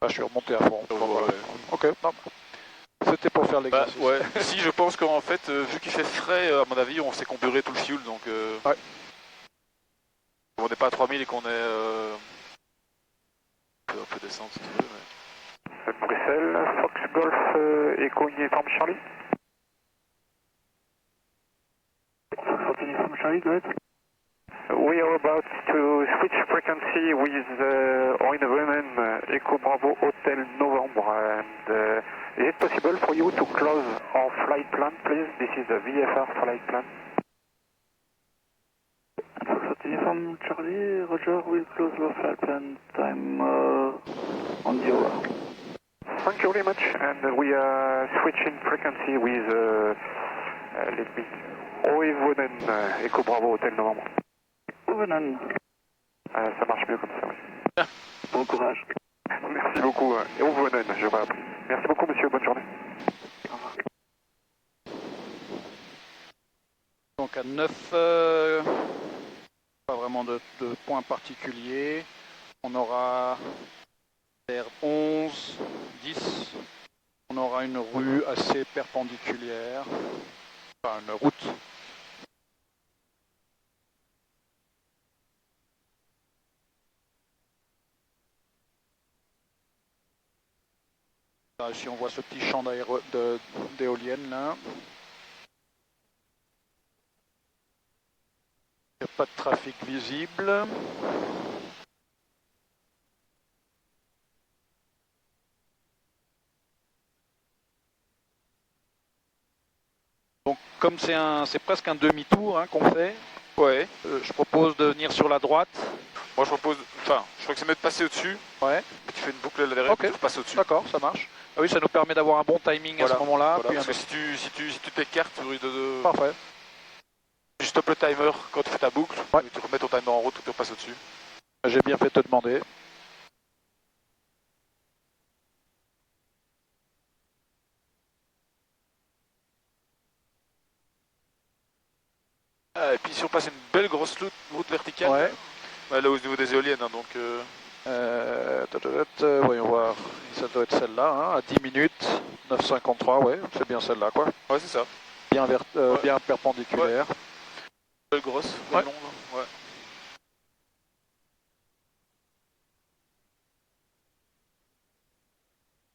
Ah, je suis remonté à fond. Ouais. Ok, non. C'était pour faire l'exercice. Ouais. Ici, je pense qu'en fait, vu qu'il fait frais, à mon avis, on s'est comburé tout le fuel, donc... Ouais. On n'est pas à 3000 et qu'on est... On peut descendre si tu veux, mais... Bruxelles, Fox Golf, Echo Uniform Charlie. Fox Uniform Charlie, go ahead. We are about to switch frequency with Eindhoven, Echo Bravo Hotel November, and is it possible for you to close our flight plan, please? This is a VFR flight plan. Fox Uniform Charlie, Roger, we'll close our flight plan time on the hour. Thank you very much, and we are switching frequency with, let me, Eindhoven, Echo Bravo Hotel November. Ovenan. Ça marche mieux comme ça, oui. Bon courage. Merci beaucoup, Ovenan, je vais appeler. Merci beaucoup, monsieur, bonne journée. Au revoir. Donc à 9, pas vraiment de points particuliers. On aura vers 11, 10, on aura une rue assez perpendiculaire, enfin une route. Là, ici on voit ce petit champ d'éoliennes là. Il n'y a pas de trafic visible. Donc comme c'est presque un demi-tour hein, qu'on fait, Ouais. je propose de venir sur la droite. Moi, je propose... Enfin, je crois que c'est mieux de passer au-dessus. Ouais. Tu fais une boucle là derrière, Ok. tu repasses au-dessus. D'accord, ça marche. Ah oui, ça nous permet d'avoir un bon timing à ce moment-là. Voilà, Puis parce que si tu t'écartes, Parfait. tu stoppes le timer quand tu fais ta boucle, Ouais. et tu remets ton timer en route et tu repasses au-dessus. J'ai bien fait de te demander. Ah, et puis si on passe une belle grosse route verticale, Ouais. là au niveau des éoliennes, hein, donc... Voyons voir, ça doit être celle-là, hein, à 10 minutes, 9,53, ouais, c'est bien celle-là, quoi. Ouais, c'est ça. Bien, bien perpendiculaire. Ouais. Belle grosse, Ouais. longue, ouais.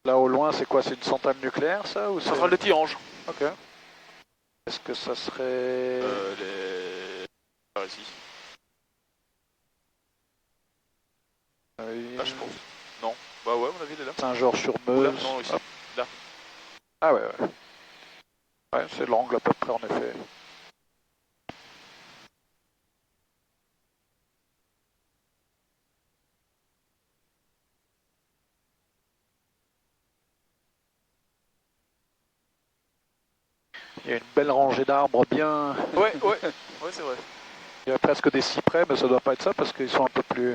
Là au loin, c'est quoi? C'est une centrale nucléaire, ça ou Centrale de Tihange. Ok. Est-ce que ça serait... Par ici. Oui. Là, je pense. Non. Bah ouais, à mon avis, il est là. Saint-Georges-sur-Meuse. Non, ici. Hop. Là. Ah ouais, ouais. Ouais, c'est l'angle à peu près, en effet. Il y a une belle rangée d'arbres bien... Ouais, c'est vrai. Il y a presque des cyprès, mais ça doit pas être ça parce qu'ils sont un peu plus...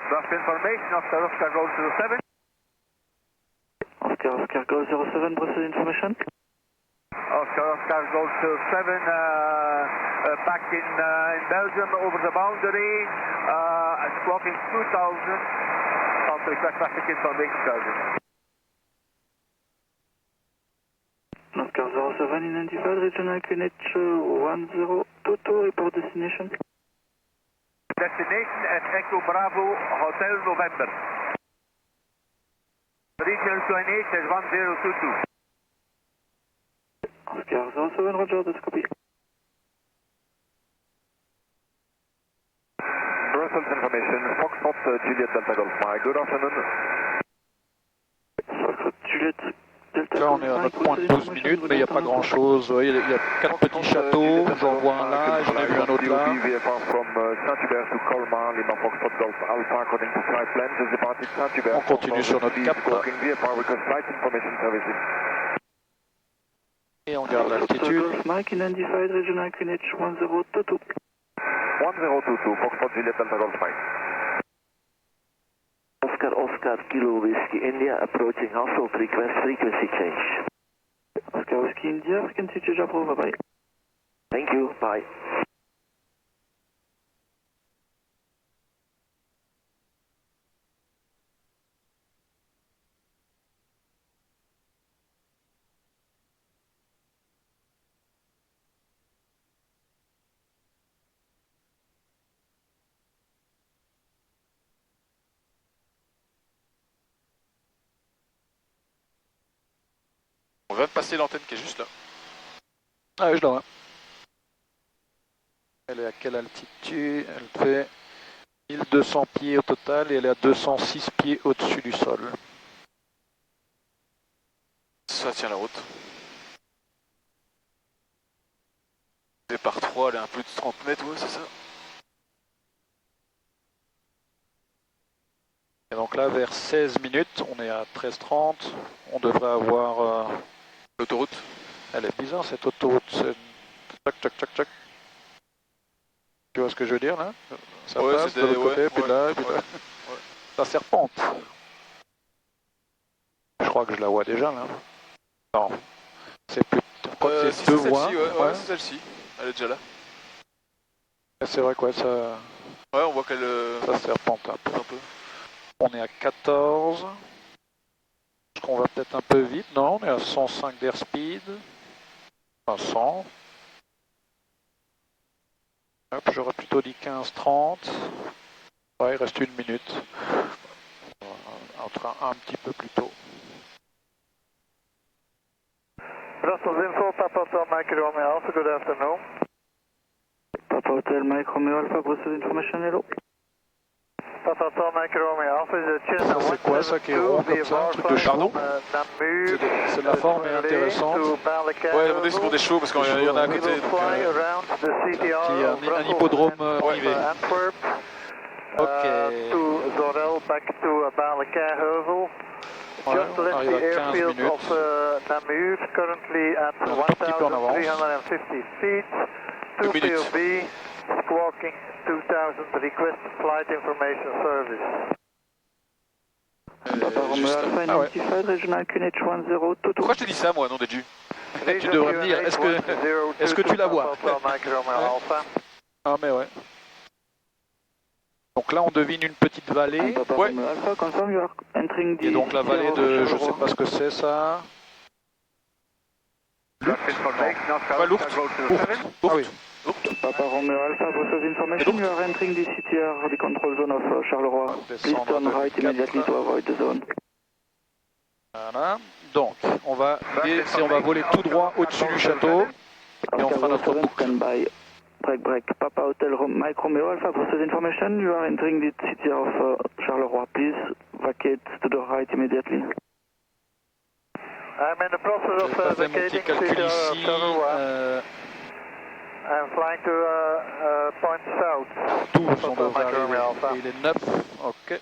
Draft information, Oscar Golf 07. Oscar Golf 07, Brussels information. Oscar Golf 07, back in Belgium over the boundary, clocking 2000. On to request traffic information service. Oscar 07 identified, regional QNH 1022, report destination. Destination at Echo Bravo Hotel November. Regional QNH is 1022. Oscar 07, Roger, that's copy. Juliet Delta Golf Mike, good afternoon. Juliet Delta Là on Golf est à Mike, notre point de 12 minutes, mais il n'y a pas grand chose. Vous voyez, il y a 4 petits châteaux, j'en vois un là, j'en ai vu un autre là. On continue sur notre cap. Et on garde l'altitude. Golf Mike, identified regional QNH 1022. 1022, Foxtrot Juliet Delta Golf Mike. Oscar Kilo Whiskey India approaching Hasselt, request frequency change. Oscar Whiskey India, frequency change approved, bye. Thank you, bye. On vient de passer l'antenne qui est juste là. Ah oui, je la vois. Elle est à quelle altitude? Elle fait 1200 pieds au total et elle est à 206 pieds au-dessus du sol. Ça tient la route. Départ 3, elle est à plus de 30 mètres, ouais, c'est ça. Et donc là, vers 16 minutes, on est à 13h30, on devrait avoir l'autoroute. Elle est bizarre cette autoroute, c'est tac tac tac tac. Tu vois ce que je veux dire là? Ça ouais, passe de l'autre côté, puis là, puis là. Ouais. Ça serpente. Je crois que je la vois déjà là. Non, c'est plus. Je crois que c'est si deux c'est voies. celle-ci, ouais, c'est celle-ci. Elle est déjà là. C'est vrai quoi, ça. Ouais, on voit qu'elle. Ça serpente un peu. On est à 14. Je crois qu'on va peut-être un peu vite. Non, on est à 105 d'airspeed. Enfin 100. Hop, j'aurais plutôt dit 15-30. Ouais, il reste 1 minute. Un train un petit peu plus tôt. Brussels Info, Papa Hotel Mike Romeo Alpha, good afternoon. Papa Hotel Mike Romeo Alpha, Brussels Information, hello. Papa Hotel Mike Romeo Alpha, ça c'est quoi ça qui est rond comme ça, un truc de chevaux? C'est de la forme est intéressante. Ouais, on c'est pour des chevaux parce qu'il y en a à côté. Donc, un hippodrome privé. Ok. Ouais, on arrive à 15 minutes. Un tout petit peu en avance. 2 minutes. Squawking 2000, request flight information service. Papa Romeo Alpha, identified regional QNH 1022. Pourquoi je te dis ça moi, non Deju? Tu devrais me dire, est-ce que tu la vois? Ah mais ouais. Donc là on devine une petite vallée. Ouais. Alpha, confirm you are entering the. Et donc la vallée de, je sais pas ce que c'est ça. Pas Lourdes. Ah oui. Papa Romeo Alpha, Brussels Information, you are entering the CTR, the control zone of Charleroi. Please turn right immediately to avoid the zone. Voilà. Donc, on va voler tout droit au-dessus du château et on fera notre boucle. Standby. Break. Papa Hotel Mike Romeo Alpha, Brussels Information, you are entering the CTR of Charleroi. Please vacate to the right immediately. I'm in the process of vacating CTR of Charleroi. I'm flying to point south. Tous on devrait arriver. Il est 9, ok.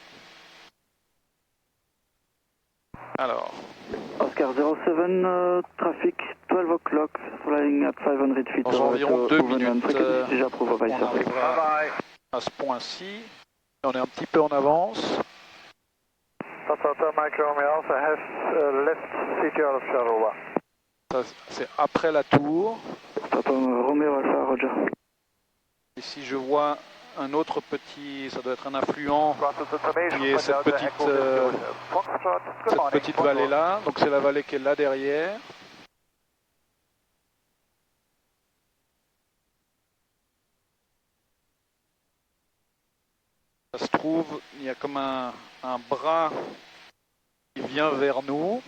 Alors. Oscar 07, traffic 12 o'clock, flying at 500 feet. Dans environ 2 minutes, on arrivera à ce point-ci. On est un petit peu en avance. Papa Mike Romeo Alpha has left CTR of Charleroi. C'est après la tour. Papa Romeo Alpha, Roger. Ici je vois un autre petit, ça doit être un affluent qui est cette petite vallée là, donc c'est la vallée qui est là derrière. Ça se trouve, il y a comme un bras qui vient vers nous.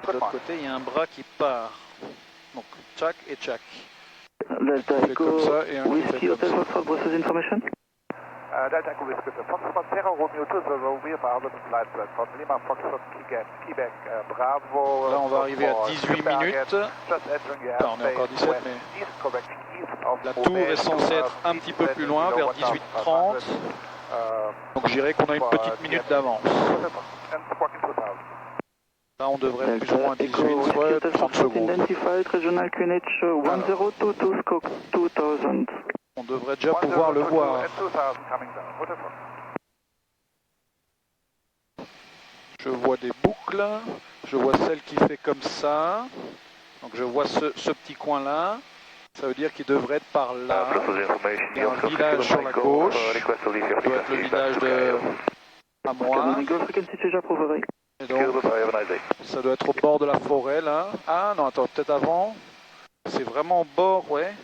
De l'autre côté, il y a un bras qui part. Donc, tchac et tchac. Delta fait Echo, comme ça et un qui fait Whiskey comme Hotel ça. Foxtrot, Brussels information. Delta Echo Whiskey, Foxtrot Sierra Romeo 2, we have our flight platform, Lima Foxtrot, Quebec, Bravo. Là on va arriver à 18 minutes. Enfin, on est encore 17 mais la tour est censée être un petit peu plus loin, vers 18h30. Donc je dirais qu'on a une petite minute d'avance. Là on devrait être plus ou moins à 18, soit 30 secondes. Identified Regional QNH 1022 Scope 2000. On devrait déjà pouvoir le voir. Je vois des boucles, je vois celle qui fait comme ça. Donc je vois ce petit coin là. Ça veut dire qu'il devrait être par là. Il y a un village sur la gauche. Ça doit être le village de Amois. Et donc, ça doit être au bord de la forêt là. Ah non, attends, peut-être avant. C'est vraiment au bord, ouais.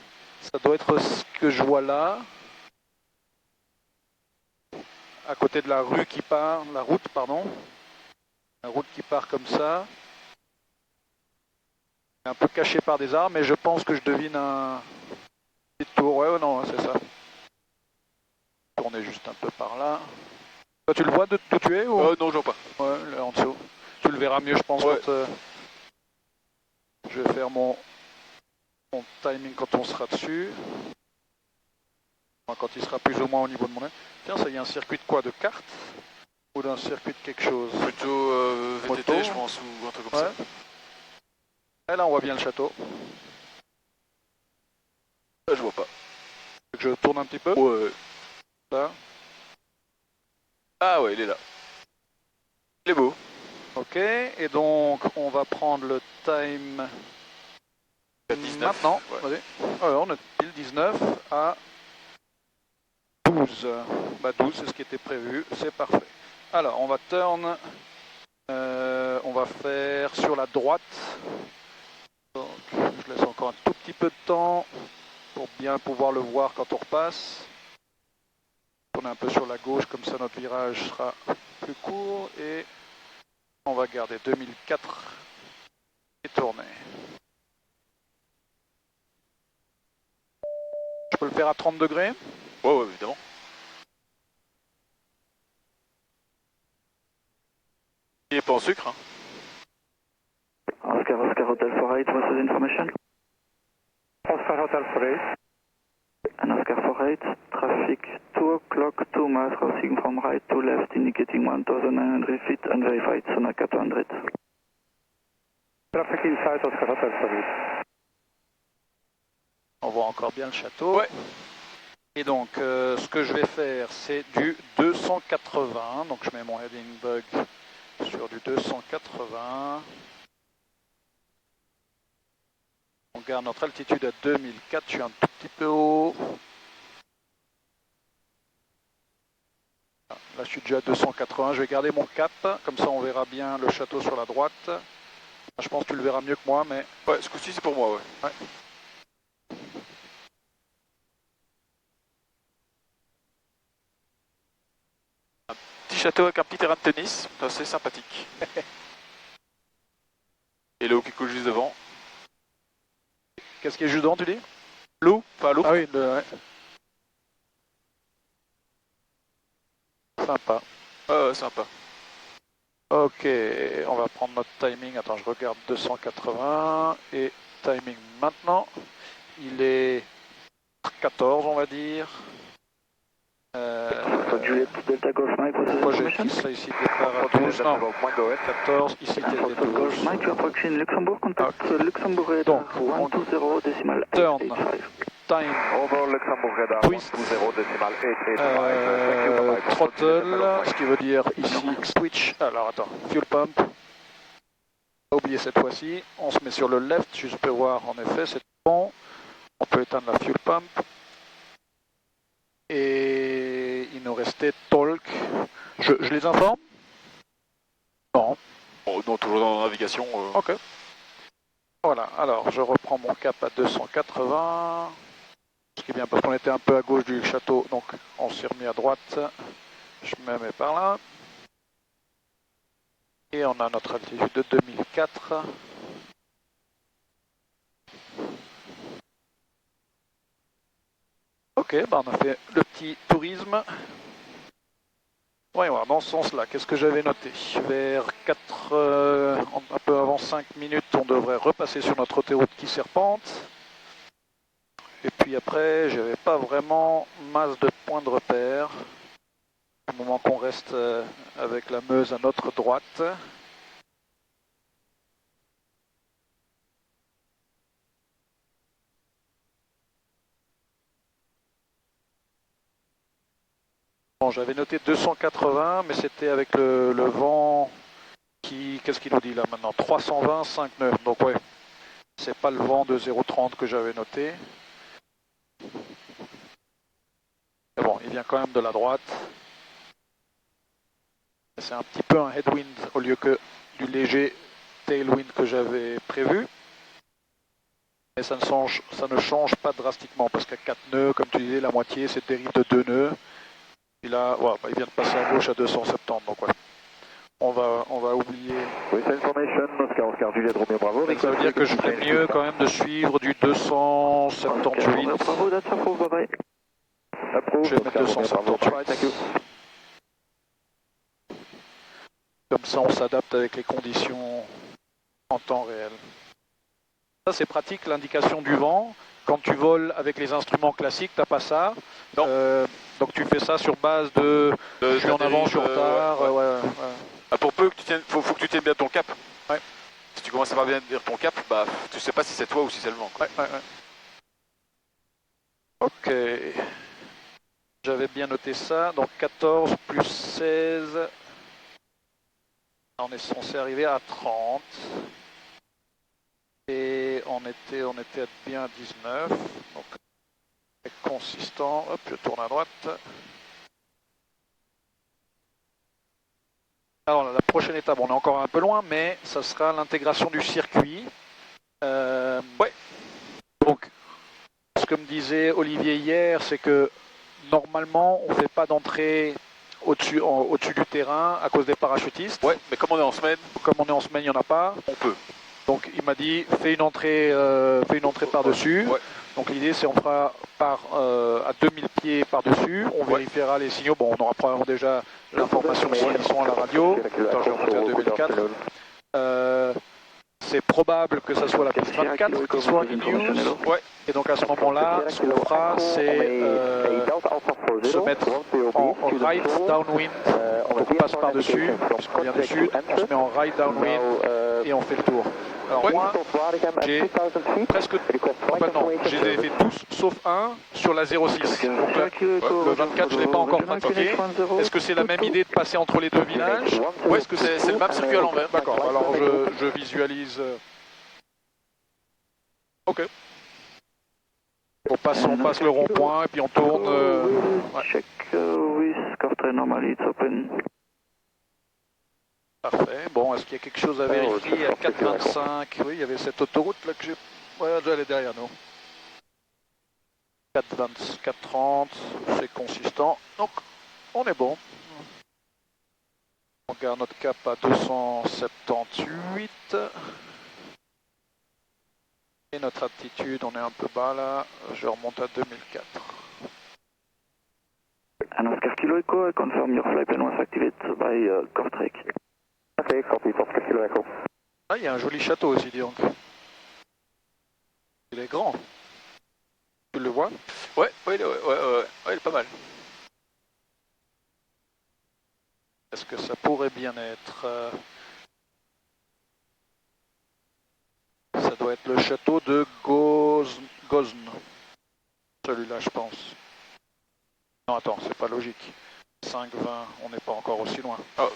Ça doit être ce que je vois là. À côté de la rue qui part, la route, pardon. La route qui part comme ça. Un peu caché par des arbres, mais je pense que je devine un petit tour. Ouais, non, c'est ça. Tourner juste un peu par là. Toi, tu le vois d'où tu es ou... Non, je vois pas. Ouais, là en dessous. Tu le verras mieux, je pense. Ouais. Quand, je vais faire mon timing quand on sera dessus. Enfin, quand il sera plus ou moins au niveau de mon aile. Tiens, ça y est un circuit de quoi? De carte? Ou d'un circuit de quelque chose? Plutôt VTT, Moto. je pense, ou un truc comme ça. Et là, on voit bien le château. Là, je vois pas. Je tourne un petit peu? Ouais. Là. Ah ouais, il est là. Il est beau. Ok, et donc on va prendre le time 19. maintenant. Ouais. Alors, on est pile 19 à 12. Bah 12, c'est ce qui était prévu, c'est parfait. Alors, on va turn, on va faire sur la droite. Donc, je laisse encore un tout petit peu de temps pour bien pouvoir le voir quand on repasse. On est un peu sur la gauche, comme ça notre virage sera plus court et on va garder 2004 et tourner. Je peux le faire à 30 degrés? Ouais, évidemment. Il est pas en sucre, hein. Oscar Hotel 48, what's the information? Oscar Hotel 48. And Oscar 48, traffic 2 o'clock, 2 miles crossing from right to left, indicating 1,900 feet, unverified, Sonar 400. Traffic inside Oscar Hotel 48. On voit encore bien le château. Ouais. Et donc, ce que je vais faire, c'est du 280. Donc, je mets mon heading bug sur du 280. On garde notre altitude à 2004. Je suis un tout petit peu haut. Là, je suis déjà à 280. Je vais garder mon cap. Comme ça, on verra bien le château sur la droite. Je pense que tu le verras mieux que moi, mais... Ouais, ce coup-ci, c'est pour moi, ouais. Un petit château avec un petit terrain de tennis, c'est assez sympathique. Et l'eau qui coule juste devant. Qu'est-ce qui est juste devant, tu dis? L'eau, enfin l'eau. Ah oui, ouais. Sympa. Ouais, sympa. Ok, on va prendre notre timing. Attends, je regarde 280 et timing maintenant. Il est 14, on va dire. Juliet Delta Golf Mike, what's the Pourquoi j'ai information? écrit ça ici départ à 12? Non, 14, ici c'était 12. Mike, you're approaching Luxembourg, contact Luxembourg radar Donc, 120 decimal turn, 885. time, Over Luxembourg radar twist, 120,885. throttle, ce qui veut dire ici switch. Alors attends, fuel pump. Pas oublier cette fois-ci. On se met sur le left, je peux voir en effet, c'est bon. On peut éteindre la fuel pump. Et il nous restait talk. Je les informe? Non. Oh, non, toujours dans la navigation. Ok. Voilà, alors je reprends mon cap à 280. Ce qui est bien parce qu'on était un peu à gauche du château, donc on s'est remis à droite. Je me mets par là. Et on a notre altitude de 2004. Ok, bah on a fait le petit tourisme. Voyons voir, dans ce sens-là, qu'est-ce que j'avais noté? Vers 4, un peu avant 5 minutes, on devrait repasser sur notre autoroute qui serpente. Et puis après, j'avais pas vraiment masse de points de repère. Du moment qu'on reste avec la Meuse à notre droite. Bon, j'avais noté 280, mais c'était avec le vent qui... Qu'est-ce qu'il nous dit là maintenant? 320, 5 nœuds. Donc ouais, c'est pas le vent de 0,30 que j'avais noté. Mais bon, il vient quand même de la droite. C'est un petit peu un headwind au lieu que du léger tailwind que j'avais prévu. Mais ça ne change pas drastiquement parce qu'à 4 nœuds, comme tu disais, la moitié c'est dérive de 2 nœuds. Et là, ouais, bah, il vient de passer à gauche à 270, donc ouais. On va oublier. Oui, c'est information, Oscar Juliette Romeo Bravo. Ça veut dire que je ferais mieux quand même de suivre du 278. Bravo, that's approved, bye bye. Je vais mettre 278. Comme ça, on s'adapte avec les conditions en temps réel. Ça, c'est pratique, l'indication du vent. Quand tu voles avec les instruments classiques, t'as pas ça. Non. Donc tu fais ça sur base de je suis en avant, je suis en retard. Ouais. Ah, pour peu que tu tiennes, faut que tu tiennes bien ton cap. Ouais. Si tu commences à pas bien dire ton cap, bah tu sais pas si c'est toi ou si c'est le vent. Ouais. Ok. J'avais bien noté ça. Donc 14 plus 16. On est censé arriver à 30. Et on était bien à 19. Donc c'est consistant. Hop, je tourne à droite. Alors la prochaine étape, on est encore un peu loin, mais ça sera l'intégration du circuit. Ouais. Donc, ce que me disait Olivier hier, c'est que normalement, on ne fait pas d'entrée au-dessus du terrain à cause des parachutistes. Ouais, mais comme on est en semaine, il n'y en a pas. On peut. Donc il m'a dit, fais une entrée par-dessus. Ouais. Donc l'idée c'est on fera à 2000 pieds par-dessus, on vérifiera les signaux. Bon, on aura probablement déjà l'information s'ils sont à la radio. Attends, je vais remonter à 2004. C'est probable que ça soit la piste 24 qui soit in use. Ouais. Et donc à ce moment-là, ce qu'on fera, c'est se mettre en right downwind. Donc on passe par-dessus, puisqu'on vient du sud, on se met en right downwind et on fait le tour. Alors moi, j'ai presque... non, je les ai fait tous, sauf un, sur la 06. Donc là, le 24, je ne l'ai pas encore pratiqué. Est-ce que c'est la même idée de passer entre les deux villages? Ou est-ce que c'est le même circuit à l'envers? D'accord, alors je visualise... Ok. On passe le rond-point et puis on tourne... Check with Scortrain normally, it's open. Parfait. Bon, est-ce qu'il y a quelque chose à vérifier à 4,25? Oui, il y avait cette autoroute là que j'ai... Ouais, elle est derrière nous. 4,30, c'est consistant. Donc, on est bon. On garde notre cap à 278. Et notre altitude, on est un peu bas là. Je remonte à 2004. And Oscar Kilo Echo, I confirm your flight plan was activated by Kortrijk. Okay, copy, Oscar Kilo Echo. Ah, il y a un joli château aussi, dis donc. Il est grand. Tu le vois? Ouais, il est pas mal. Est-ce que ça pourrait bien être... Ça doit être le château de Gozn. Celui-là, je pense. Non, attends, c'est pas logique. 5-20, on n'est pas encore aussi loin. Oh,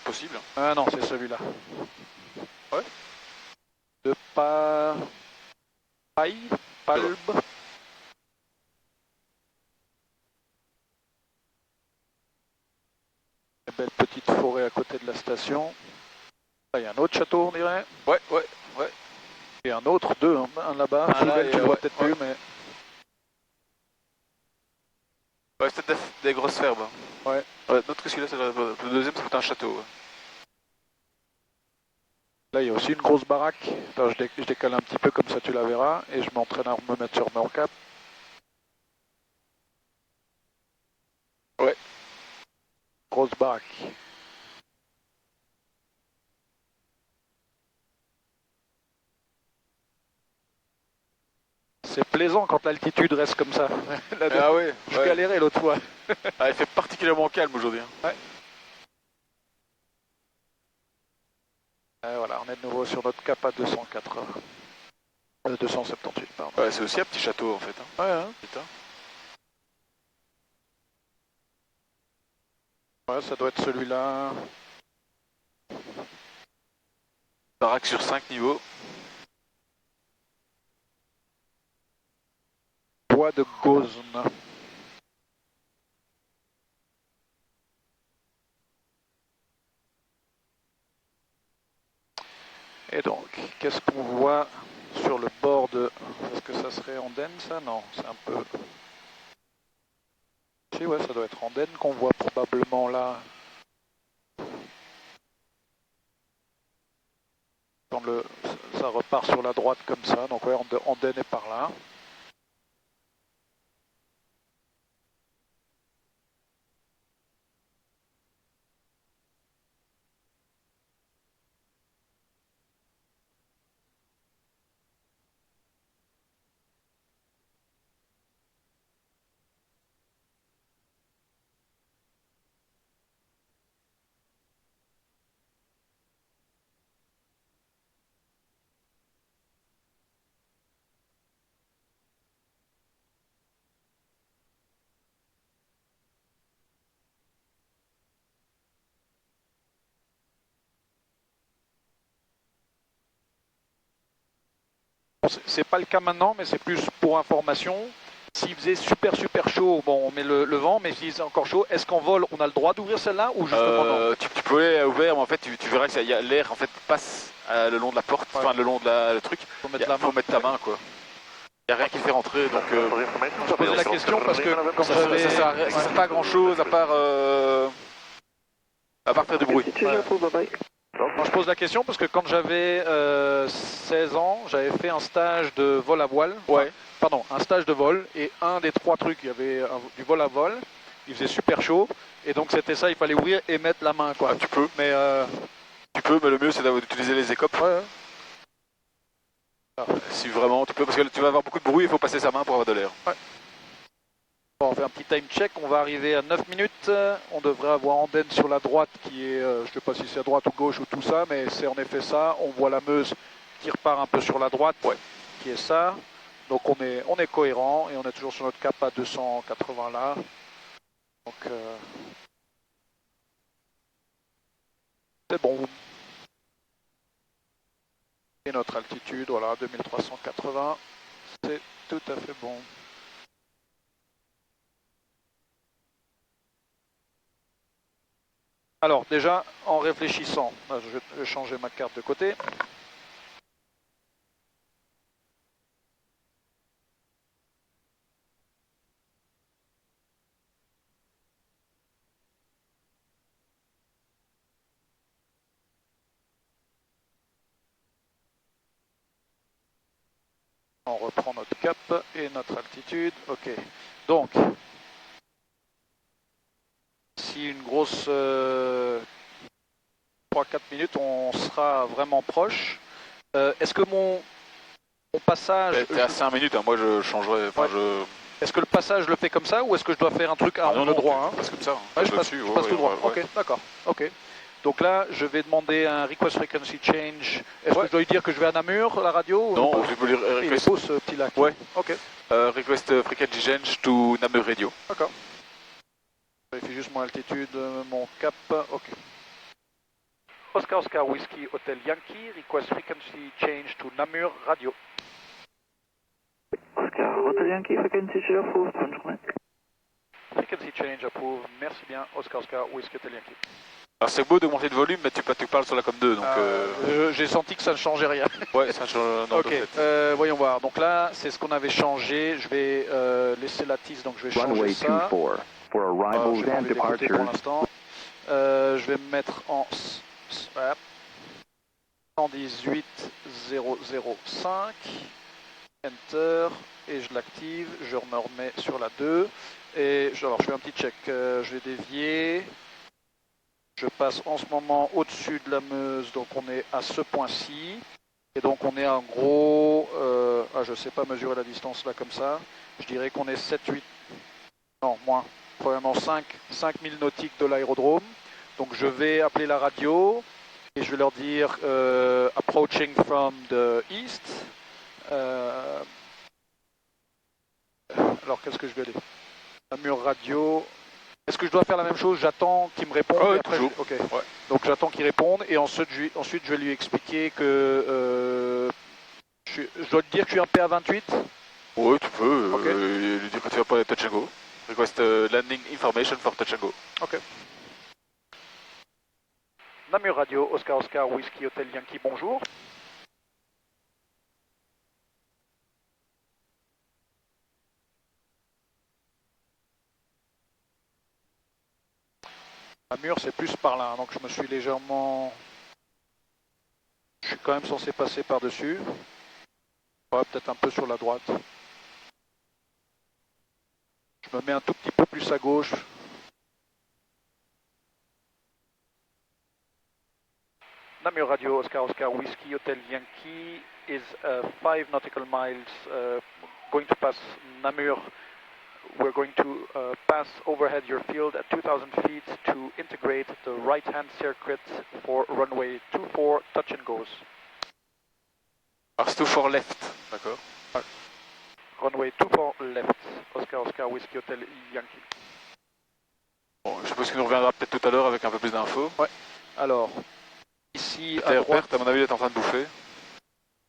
possible. Ah non, c'est celui-là. Ouais. De Palbe. Une belle petite forêt à côté de la station. Là, il y a un autre château, on dirait. Ouais. Et un autre, deux, un là-bas. Tu le vois peut-être plus, mais... Ouais, c'est peut-être des grosses ferbes. Ouais. Notre que celui-là, le deuxième, c'est un château. Ouais. Là, il y a aussi une grosse baraque. Attends, je décale un petit peu, comme ça tu la verras. Et je m'entraîne à me mettre sur mon cap. Rosbach. C'est plaisant quand l'altitude reste comme ça. Ah ouais, je galérais l'autre fois. Ah, il fait particulièrement calme aujourd'hui. Ouais. Et voilà, on est de nouveau sur notre cap à 204. 278, pardon. Ouais, c'est aussi un petit château en fait. Hein. Ouais, hein. Putain. Ouais, ça doit être celui-là. Baraque sur 5 niveaux. Bois de Gozne. Et donc, qu'est-ce qu'on voit sur le bord de... Est-ce que ça serait Andenne ça? Non, c'est un peu... Si, ouais, ça doit être Andenne qu'on voit probablement là. Quand ça repart sur la droite comme ça, donc ouais, Andenne est par là. C'est pas le cas maintenant, mais c'est plus pour information. S'il faisait super chaud, bon on met le vent, mais s'il faisait encore chaud, est-ce qu'en vol on a le droit d'ouvrir celle-là ou justement non? Tu peux aller ouvrir, mais en fait tu verras que l'air en fait passe le long de la porte, enfin le long de le truc. Faut mettre ta main quoi. Il n'y a rien qui le fait rentrer, donc... je posais la question parce que quand j'avais... Ça sert pas à grand chose à part faire du bruit. Moi, je pose la question parce que quand j'avais 16 ans, j'avais fait un stage de vol à voile. Ouais. Pardon, un stage de vol, et un des 3 trucs, il y avait du vol à vol, il faisait super chaud, et donc c'était ça, il fallait ouvrir et mettre la main quoi. Ah, tu peux. Mais le mieux c'est d'utiliser les écopes. Ouais. Si vraiment tu peux, parce que tu vas avoir beaucoup de bruit, il faut passer sa main pour avoir de l'air. Ouais. Bon, on fait un petit time check, on va arriver à 9 minutes, on devrait avoir Andenne sur la droite qui est, je ne sais pas si c'est à droite ou gauche ou tout ça, mais c'est en effet ça, on voit la Meuse qui repart un peu sur la droite, qui est ça, donc on est cohérent et on est toujours sur notre cap à 280 là, donc c'est bon. Et notre altitude, voilà, 2380, c'est tout à fait bon. Alors déjà, en réfléchissant, je vais changer ma carte de côté. On reprend notre cap et notre altitude. Ok, donc, si une grosse 3-4 minutes, on sera vraiment proche. Est-ce que mon passage... T'es à 5 minutes, hein. Moi je changerais... Est-ce que le passage je le fais comme ça ou est-ce que je dois faire un truc à angle droit? Parce comme ça. Ouais, je passe tout droit. Ok, d'accord. Ok. Donc là, je vais demander un request frequency change. Est-ce que je dois lui dire que je vais à Namur, la radio? Non, je peux lui request... Il est beau ce petit lac. Ouais. Ok. Request frequency change to Namur radio. D'accord. Je vérifie juste mon altitude, mon cap. Ok. Oscar Whiskey Hotel Yankee, request frequency change to Namur radio. Oscar Hotel Yankee, frequency change approved, bonne journée. Frequency change approved, merci bien, Oscar Whiskey Hotel Yankee. Alors c'est beau d'augmenter de volume, mais tu parles sur la com 2, donc... J'ai senti que ça ne changeait rien. Ouais, ça change... Non, ok, voyons voir. Donc là, c'est ce qu'on avait changé. Je vais laisser la tisse, donc je vais changer ça. For arrivals and departures. Pour l'instant. Je vais me mettre en 118.005. Enter. Et je l'active. Je me remets sur la 2. Et alors, je fais un petit check. Je vais dévier. Je passe en ce moment au-dessus de la Meuse, donc on est à ce point-ci. Et donc on est en gros, je ne sais pas mesurer la distance là comme ça. Je dirais qu'on est 7, 8, non moins, probablement 5000 nautiques de l'aérodrome. Donc je vais appeler la radio et je vais leur dire approaching from the east. Alors qu'est-ce que je vais aller? Namur radio. Est-ce que je dois faire la même chose? J'attends qu'ils me répondent. Oui, après, toujours. Ok. Ouais. Donc j'attends qu'ils répondent et ensuite je vais lui expliquer que je dois te dire que je suis un PA28. Oui, tu peux. Ok. Lui dire que tu vas pas les touch and go. Request landing information for touch and go. Ok. Namur radio, Oscar Oscar, Whiskey Hotel Yankee, bonjour. Namur c'est plus par là, donc je me suis légèrement... Je suis quand même censé passer par-dessus. Ouais, peut-être un peu sur la droite. Je me mets un tout petit peu plus à gauche. Namur Radio, Oscar Oscar Whiskey Hotel Yankee is 5 nautical miles going to pass Namur. We're going to pass overhead your field at 2,000 feet to integrate the right-hand circuit for runway 24 touch and goes. Alors c'est 24 left, d'accord. Runway 24 left, Oscar Oscar Whiskey Hotel Yankee. Bon, je suppose qu'il nous reviendra peut-être tout à l'heure avec un peu plus d'infos. Ouais. Alors, ici à Terre droite, verte, à mon avis, il est en train de bouffer.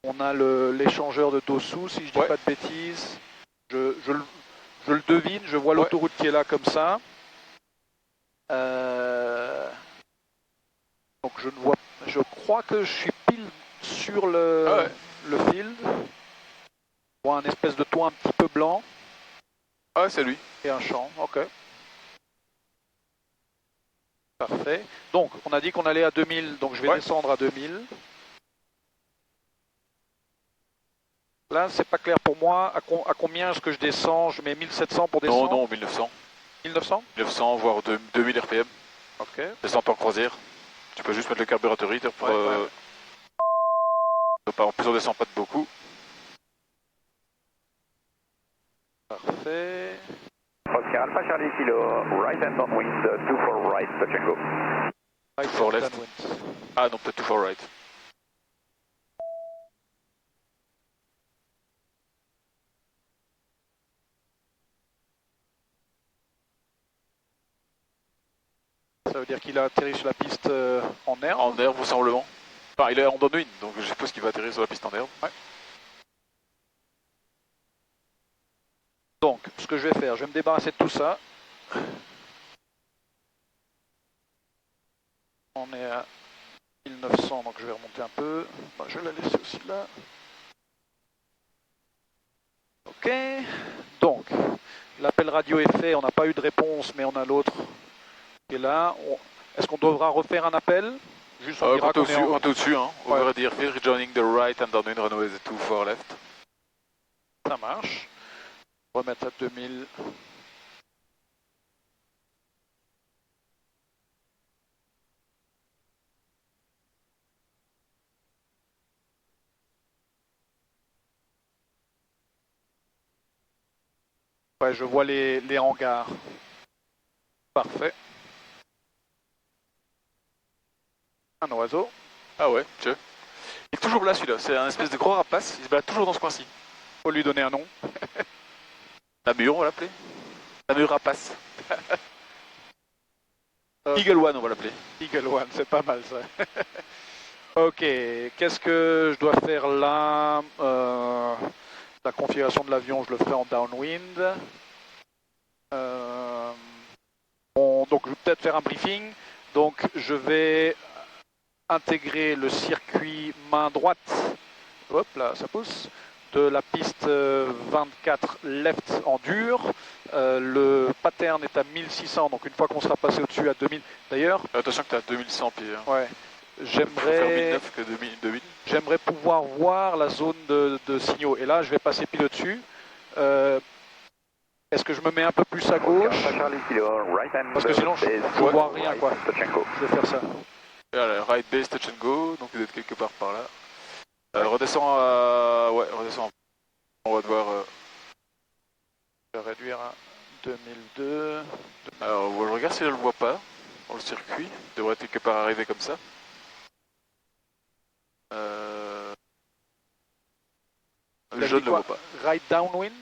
on a l'échangeur de Dossou, si je dis pas de bêtises. Je le devine, je vois l'autoroute qui est là comme ça. Donc je crois que je suis pile sur le field. Je vois un espèce de toit un petit peu blanc. Ah ouais, c'est lui. Et un champ, ok. Parfait. Donc on a dit qu'on allait à 2000, donc je vais descendre à 2000. Là, c'est pas clair pour moi. À combien est-ce que je descends? Je mets 1700 pour descendre? Non, 1900. 1900? 1900, voire 2000 RPM. Ok. Descente en croisière. Tu peux juste mettre le carburateur heater pour... En plus, on descend pas de beaucoup. Parfait. Oscar Alpha Charlie Kilo, right hand on wind, 24 right, touch and go. 24 left. Ah non, peut-être 24 right. Ça veut dire qu'il a atterri sur la piste en herbe? En herbe, vraisemblablement. Enfin, il est en downwind, donc je suppose qu'il va atterrir sur la piste en herbe. Ouais. Donc, ce que je vais faire, je vais me débarrasser de tout ça. On est à 1900, donc je vais remonter un peu. Bon, je vais la laisser aussi là. Ok. Donc, l'appel radio est fait, on n'a pas eu de réponse, mais on a l'autre qui est là. Est-ce qu'on devra refaire un appel? Juste on dira quand tu es au-dessus, hein. Over the airfield, rejoining the right and downwind runway 24 left. Ça marche. Remettre à 2000. Ouais, je vois les hangars. Parfait. Un oiseau. Ah ouais, tu vois. Il est toujours là celui-là, c'est un espèce de gros rapace, il se balade toujours dans ce coin-ci. Faut lui donner un nom. Namur, on va l'appeler. Namur rapace. Eagle One, on va l'appeler. Eagle One, c'est pas mal ça. Ok, qu'est-ce que je dois faire là? La configuration de l'avion, je le fais en downwind. Donc je vais peut-être faire un briefing. Donc je vais intégrer le circuit main droite, hop là ça pousse, de la piste 24 left en dur. Le pattern est à 1600, donc une fois qu'on sera passé au-dessus à 2000. D'ailleurs, attention que tu as 2100 pieds. Hein. Ouais. J'aimerais pouvoir voir la zone de signaux. Et là, je vais passer pile au-dessus. Est-ce Est-ce que je me mets un peu plus à gauche? Parce que sinon je vois rien quoi. Je vais faire ça. Allez, right base, touch and go, donc vous êtes quelque part par là. Redescends à... Ouais, redescends. On va devoir... Je vais réduire à 2002. Alors, je regarde si je le vois pas dans le circuit. Il devrait être quelque part arrivé comme ça. Je ne le vois pas. Right downwind?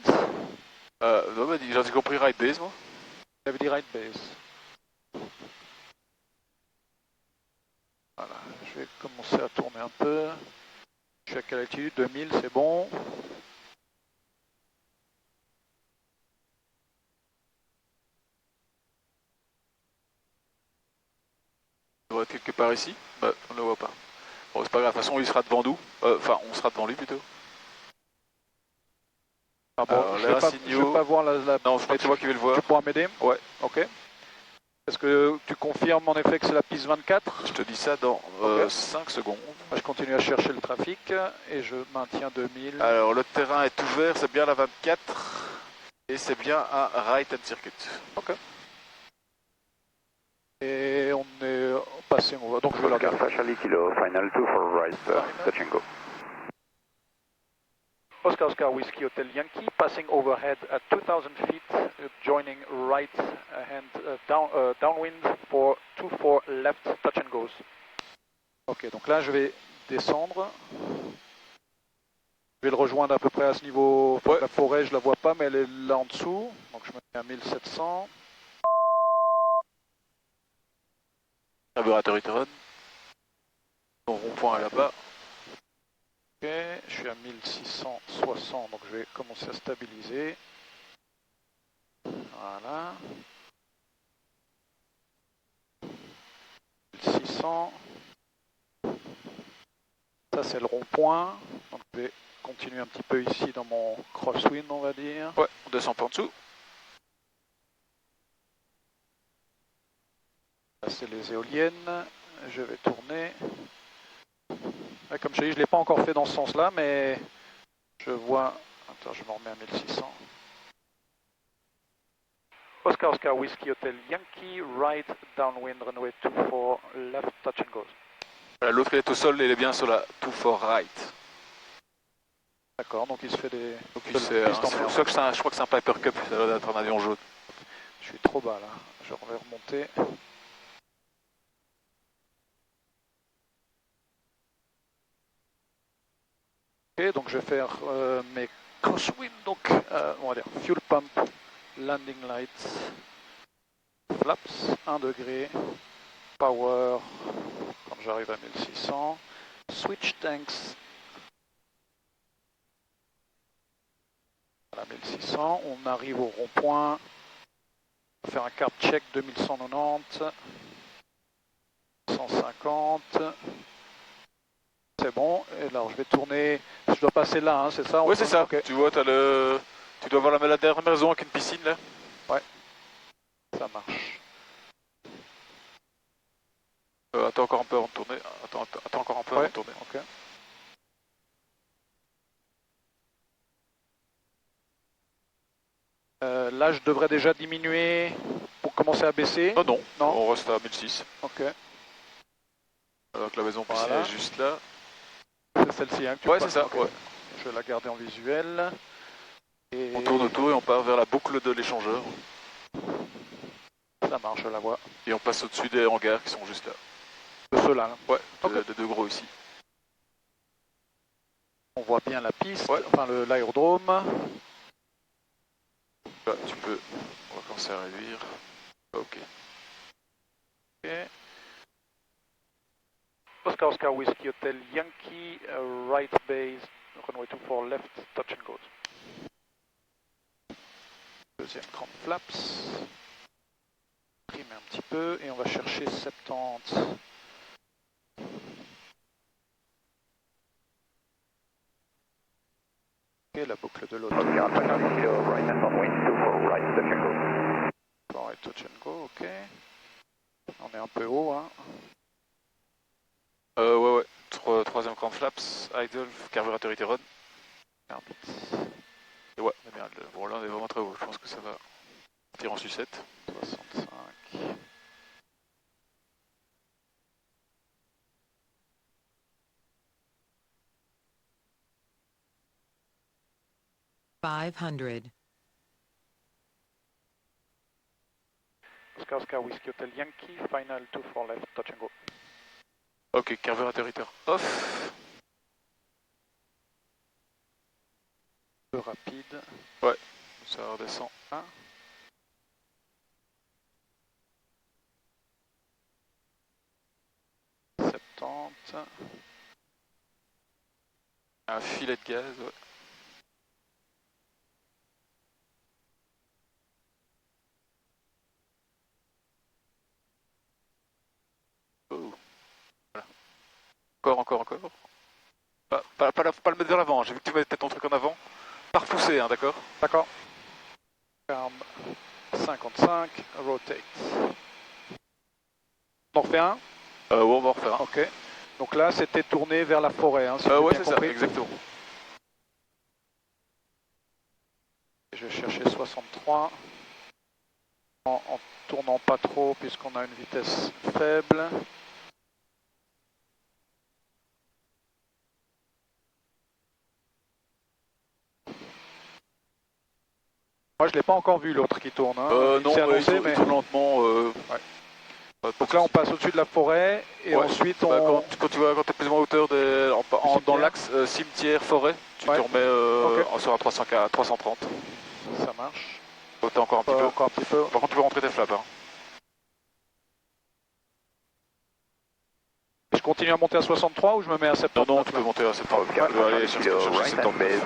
Non, bah, j'en ai compris right base, moi. J'avais dit right base. Voilà, je vais commencer à tourner un peu. Je suis à quelle altitude? 2000, c'est bon. Il devrait être quelque part ici. Bah, on ne le voit pas. Bon, c'est pas grave, de toute façon, il sera devant nous. Enfin, on sera devant lui plutôt. Ah bon, alors, je ne vais pas voir la... Non, je crois que c'est moi qui vais le voir. Tu pourras m'aider? Ouais. Ok. Est-ce que tu confirmes en effet que c'est la piste 24? Je te dis ça dans 5 secondes. Je continue à chercher le trafic et je maintiens 2000. Alors, le terrain est ouvert, c'est bien la 24 et c'est bien un right hand circuit. Ok. Et on est passé, on va donc je vais la regarder. Final 2 for right, touch and go. Oscar Oscar Whiskey Hotel Yankee, passing overhead at 2000 feet, joining right hand downwind for 24 left touch and goes. Ok, donc là je vais descendre. Je vais le rejoindre à peu près à ce niveau. Ouais. La forêt, je la vois pas, mais elle est là en dessous. Donc je me mets à 1700. Carburateur Iteron. Ton rond-point est là-bas. Ok, je suis à 1660, donc je vais commencer à stabiliser. Voilà. 1600. Ça c'est le rond-point. Donc je vais continuer un petit peu ici dans mon crosswind, on va dire. Ouais, on descend pas en dessous. Là c'est les éoliennes. Je vais tourner. Ouais, comme je dis, je ne l'ai pas encore fait dans ce sens-là, mais je vois... Attends, je me remets à 1600. Oscar Oscar Whiskey Hotel Yankee, right downwind runway 24, left touch and goes. Voilà, l'autre il est au sol et il est bien sur la 24 right. D'accord, donc il se fait des... Donc je crois que c'est un Piper Cup, ça doit être un avion jaune. Je suis trop bas là, je vais remonter. Ok, donc je vais faire mes crosswind, donc on va dire fuel pump, landing lights, flaps, 1 degré, power, quand j'arrive à 1600, switch tanks, à 1600, on arrive au rond-point, on va faire un carb check 2190, 150, c'est bon, et alors je vais tourner, je dois passer là, hein, c'est ça? Oui, c'est ça, okay. Tu vois, tu dois voir la dernière maison avec une piscine là. Ouais, ça marche. Attends encore un peu avant de tourner, attends encore un peu avant de tourner. Ok. Là, je devrais déjà diminuer pour commencer à baisser. Non, on reste à 1006. Ok. Alors que la maison piscine est juste là. C'est celle-ci, hein, que tu ouais, c'est ça. Okay. Ouais. Je vais la garder en visuel. Et... On tourne autour et on part vers la boucle de l'échangeur. Ça marche, je la vois. Et on passe au-dessus des hangars qui sont juste là. De ceux-là, là. Ouais, okay. De deux gros ici. On voit bien la piste, enfin l'aérodrome. Là, tu peux, on va commencer à réduire. Ok. Oscar Oscar Whiskey Hotel Yankee, right base, runway 24 left, touch and go. Deuxième grande flaps. Primer un petit peu et on va chercher 70. Et la boucle de l'auto. Right touch and go, ok. On est un peu haut, hein. Ouais. Troisième grand flaps, idle, carburateur Iteron. Et ouais, on est bien. Bon, là, on est vraiment très haut. Je pense que ça va partir en sucette. 65. Oscar Whiskey Hotel Yankee, final 24 left, touch and go. Ok, carburateur off. Peu rapide. Ouais, ça redescend. 1. Un filet de gaz, ouais. Oh. Voilà. Encore. Pas le mettre vers l'avant, j'ai vu que tu mettais ton truc en avant. Pas repousser, hein, d'accord? D'accord. 55, rotate. On en refait un? Ouais, on va en refaire un. Ok. Donc là, c'était tourné vers la forêt, hein, si ouais, j'ai bien c'est compris. ça, exactement. Je vais chercher 63. En tournant pas trop, puisqu'on a une vitesse faible. Moi, je l'ai pas encore vu, l'autre qui tourne. Hein. Non, annoncé, il tourne lentement. Ouais. Donc là, on passe au-dessus de la forêt et ensuite on... Quand tu es plus ou moins en hauteur dans l'axe cimetière-forêt, tu te remets sur un 330. Ça marche. T'as encore un petit peu. Encore un petit peu. Par contre, tu peux rentrer tes flaps. Hein. Je continue à monter à 63 ou je me mets à 70? Non, tu peux monter à 70. Tu peux aller chercher 70.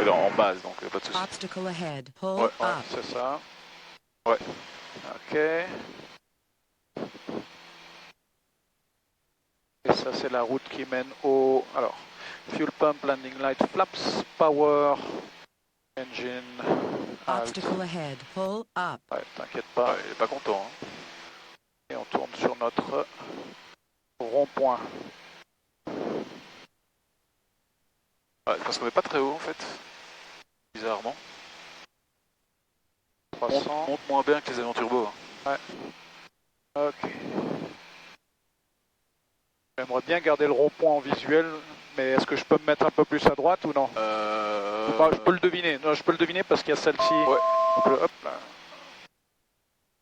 Il est en base, donc pas de soucis. Obstacle ahead. Pull ouais, up. C'est ça. Ouais. Ok. Et ça, c'est la route qui mène au... Alors, fuel pump, landing light, flaps, power, engine, Obstacle ahead. Pull up. Ouais, t'inquiète pas. Ouais, il est pas content. Hein. Et on tourne sur notre rond-point. Ouais, parce qu'on n'est pas très haut en fait. Bizarrement. 300. Monte moins bien que les avions turbo. Hein. Ouais. Ok. J'aimerais bien garder le rond-point en visuel, mais est-ce que je peux me mettre un peu plus à droite ou non? Je peux le deviner. Non, je peux le deviner parce qu'il y a celle-ci. Ouais. Donc, hop là.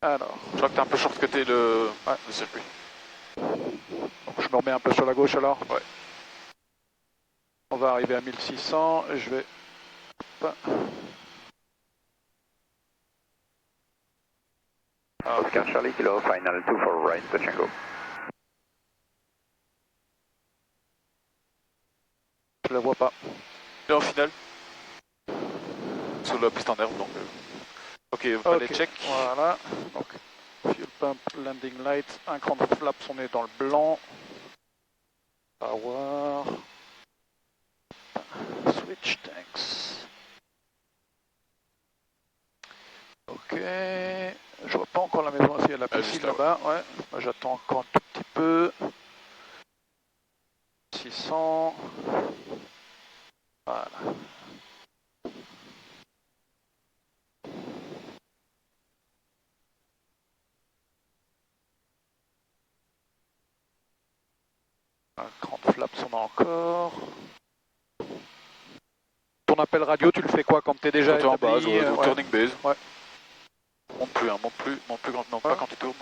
Alors. Je crois que t'as un peu shortcuté le circuit. Donc je me remets un peu sur la gauche alors. Ouais. On va arriver à 1600. Je vais... Hop. Oscar Charlie Kilo, final 24 right, touch and go. Je le vois pas. Et en finale sur la piste en herbe, donc... Ok, les check. Voilà. Donc, fuel pump, landing light, un cran de flaps, on est dans le blanc. Power. Switch tanks. Ok. Je vois pas encore la maison, il y a la piscine là-bas. Ouais. Moi, j'attends encore un tout petit peu. 600. Voilà. Un cran de flaps, on a encore. Ton appel radio, tu le fais quoi quand tu es déjà en base, ouais. turning base. Ouais. Monte plus, non, pas quand tu tournes.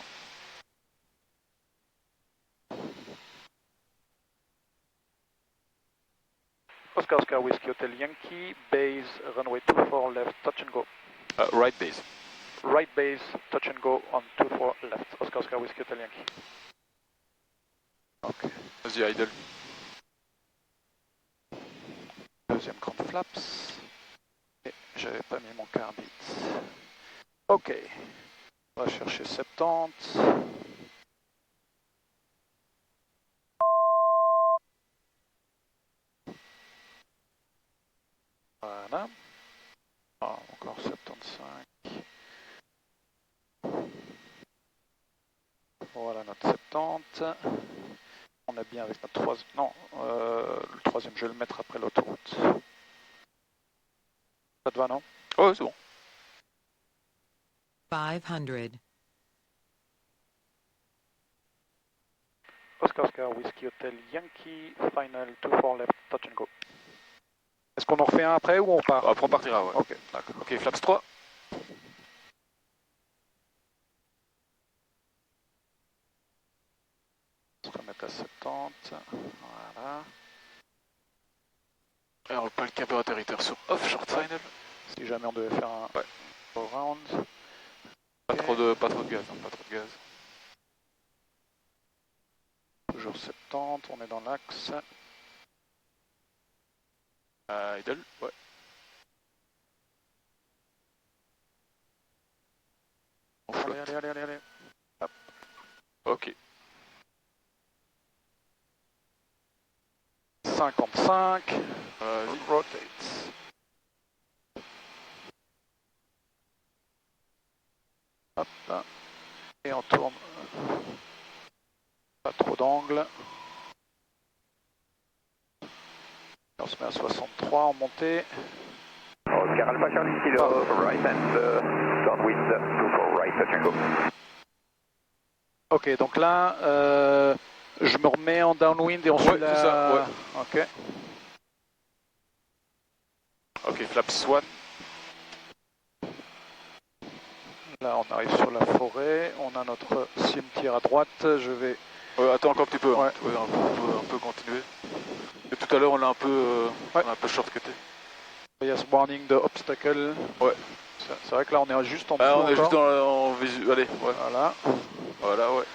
Oscar Whiskey Hotel Yankee, base, runway 24 left, touch and go. Right base. Right base, touch and go on 24 left, Oscar Whiskey Hotel Yankee. Ok. Vas-y, idle. Deuxième grand flaps. Et j'avais pas mis mon carbide. Ok. On va chercher 70. Voilà. Ah, encore 75. Voilà notre 70. On est bien avec notre troisième. Non, le troisième, je vais le mettre après l'autoroute. Ça te va, non? Ouais, c'est bon. 500. Oscar Whiskey Hotel Yankee, final 24 left, touch and go. Est-ce qu'on en refait un après ou on part? Après on partira, ouais. Ok, d'accord. Ok, flaps 3. On se remettre à 70, voilà. Et on reprend le carburateur heater sur off, short final. Si jamais on devait faire un round. Pas trop de gaz, hein, pas trop de gaz. Toujours 70, on est dans l'axe. Idle, ouais. Allez. Hop. Ok. 55. Rotate. Hop. Et on tourne. Pas trop d'angle. On se met à 63 en montée. Oscar Alpha Charlie Kilo, right and downwind, 24 right, touch and go. Ok, donc là, je me remets en downwind et on suit la... ça, ouais. Ok. Ok, flaps 1. Là, on arrive sur la forêt. On a notre cimetière à droite. Je vais... Attends encore un petit peu. Ouais. On peut continuer. Et tout à l'heure, on a un peu, on a un peu shortcuté. Il y a ce warning de obstacle. Ouais. C'est vrai que là, on est juste en dessous. On est juste en visu. Allez, ouais. Voilà. Voilà, ouais.